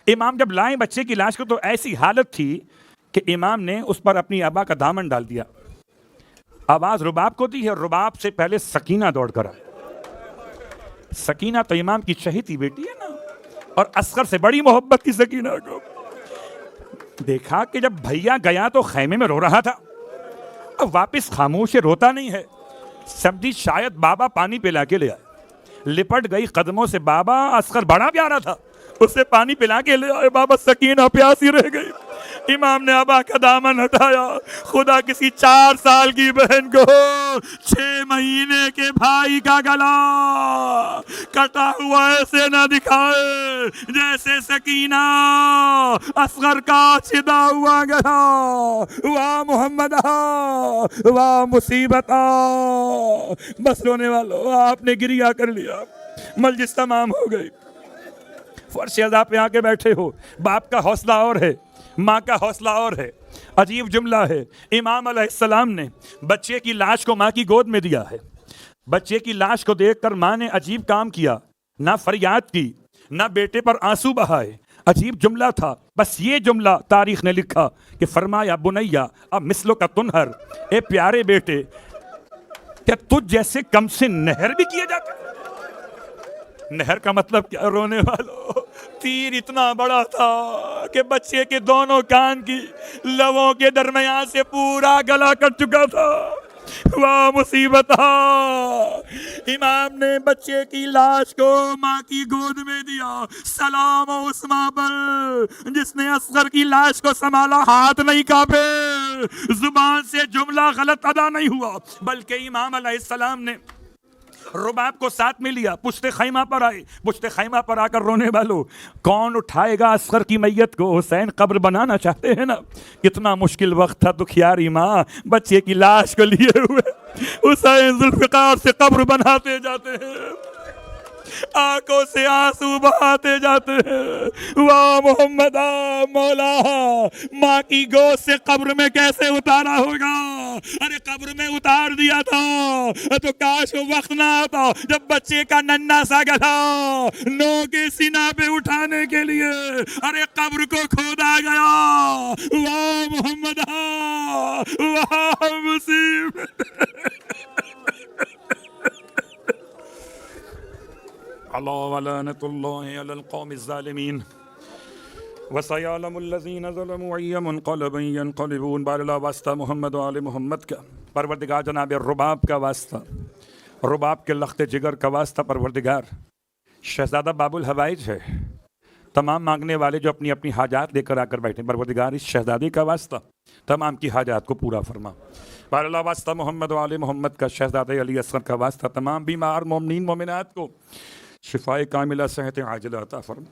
امام جب لائیں بچے کی لاش کو تو ایسی حالت تھی کہ امام نے اس پر اپنی ابا کا دامن ڈال دیا. آواز رباب کو دی ہے، رباب سے پہلے سکینہ دوڑ کر آئی. سکینہ تو امام کی چہیتی بیٹی ہے نا، اور اصغر سے بڑی محبت کی سکینہ کو دیکھا کہ جب بھیا گیا تو خیمے میں رو رہا تھا، اب واپس خاموش روتا نہیں ہے. سمجھی شاید بابا پانی پلا کے لے آئے. لپٹ گئی قدموں سے. بابا اصغر بڑا پیارا تھا، اسے پانی پلا کے لے آئے. بابا سکینہ پیاسی رہ گئی. امام نے ابا کا دامن ہٹایا. خدا کسی 4 سال کی بہن کو 6 مہینے کے بھائی کا گلا کٹا ہوا ایسے نہ دکھائے جیسے سکینہ اصغر کا چھدا ہوا گلا. واہ محمد واہ مصیبت. بس رونے والوں آپ نے گریہ کر لیا، مجلس تمام ہو گئی. فرش عزا پہ آ کے بیٹھے ہو. باپ کا حوصلہ اور ہے، ماں کا حوصلہ اور ہے. عجیب جملہ ہے، امام علیہ السلام نے بچے کی لاش کو ماں کی گود میں دیا ہے. بچے کی لاش کو دیکھ کر ماں نے عجیب کام کیا، نہ فریاد کی، نہ بیٹے پر آنسو بہائے. عجیب جملہ تھا. بس یہ جملہ تاریخ نے لکھا کہ فرمایا بنیا اب مثلو کا تنہر، اے پیارے بیٹے کیا تجھ جیسے کم سے نہر بھی کیے جاتے. نہر کا مطلب کیا؟ رونے والوں تیر اتنا بڑا تھا کہ بچے کے دونوں کان کی لبوں کے درمیان سے پورا گلا کٹ چکا تھا. واہ مصیبت. امام نے بچے کی لاش کو ماں کی گود میں دیا. سلام اس ماں پر جس نے اصغر کی لاش کو سنبھالا، ہاتھ نہیں کانپے، زبان سے جملہ غلط ادا نہیں ہوا، بلکہ امام علیہ السلام نے رباب کو ساتھ میں لیا. پشت خیمہ پر آئے. پشت خیمہ پر آ کر رونے والوں کون اٹھائے گا اصغر کی میت کو؟ حسین قبر بنانا چاہتے ہیں نا. کتنا مشکل وقت تھا. دکھیاری ماں بچے کی لاش کو لیے ہوئے حسین ذوالفقار سے قبر بناتے جاتے ہیں، آنکھوں سے آنسو بہاتے جاتے ہیں. واہ محمد مولا ماں کی گود سے قبر میں کیسے اتارا ہوگا؟ ارے قبر میں اتار دیا تھا تو کاش وہ وقت نہ آتا جب بچے کا ننھا سا گلا نو کے سینہ پہ اٹھانے کے لیے ارے قبر کو کھودا گیا. واہ محمد واہ مصیبت. ولعنة الله على القوم الظالمين وسيعلم الذين ظلموا أي منقلب ينقلبون. بار اللہ واسطہ محمد و آل محمد کا، پروردگار جناب رباب کا واسطہ، رباب کے لخت جگر کا واسطہ پروردگار. شہزادہ باب الحوائج ہے. تمام مانگنے والے جو اپنی اپنی حاجات لے کر آ کر بیٹھے، پروردگار اس شہزادی کا واسطہ تمام کی حاجات کو پورا فرما. بار اللہ واسطہ محمد و آل محمد کا، شہزادہ علی اصغر کا واسطہ تمام بیمار مومنین مومنات کو شفائے کاملہ صحت عاجلہ عطا فرما.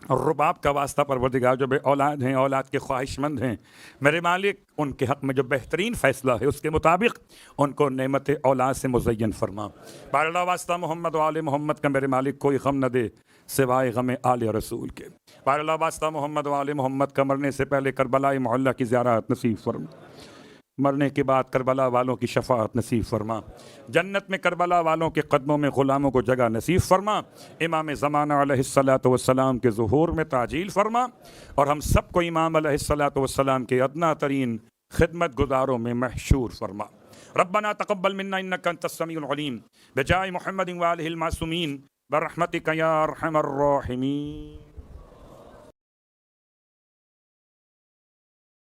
اور رباب کا واسطہ پروردگار جو بے اولاد ہیں، اولاد کے خواہش مند ہیں، میرے مالک ان کے حق میں جو بہترین فیصلہ ہے اس کے مطابق ان کو نعمت اولاد سے مزین فرما. بار اللہ واسطہ محمد و آل محمد کا میرے مالک کوئی غم نہ دے سوائے غم آل رسول کے. بار اللہ واسطہ محمد و آل محمد کا مرنے سے پہلے کربلا معلیٰ کی زیارت نصیب فرما. مرنے کے بعد کربلا والوں کی شفاعت نصیب فرما. جنت میں کربلا والوں کے قدموں میں غلاموں کو جگہ نصیب فرما. امام زمانہ علیہ الصلاۃ والسلام کے ظہور میں تعجیل فرما، اور ہم سب کو امام علیہ الصلاۃ والسلام کے ادنا ترین خدمت گزاروں میں محشور فرما. ربنا تقبل منا انک انت السمیع العلیم بجاہ محمد وآلہ المعصومین برحمتک یا ارحم الراحمین.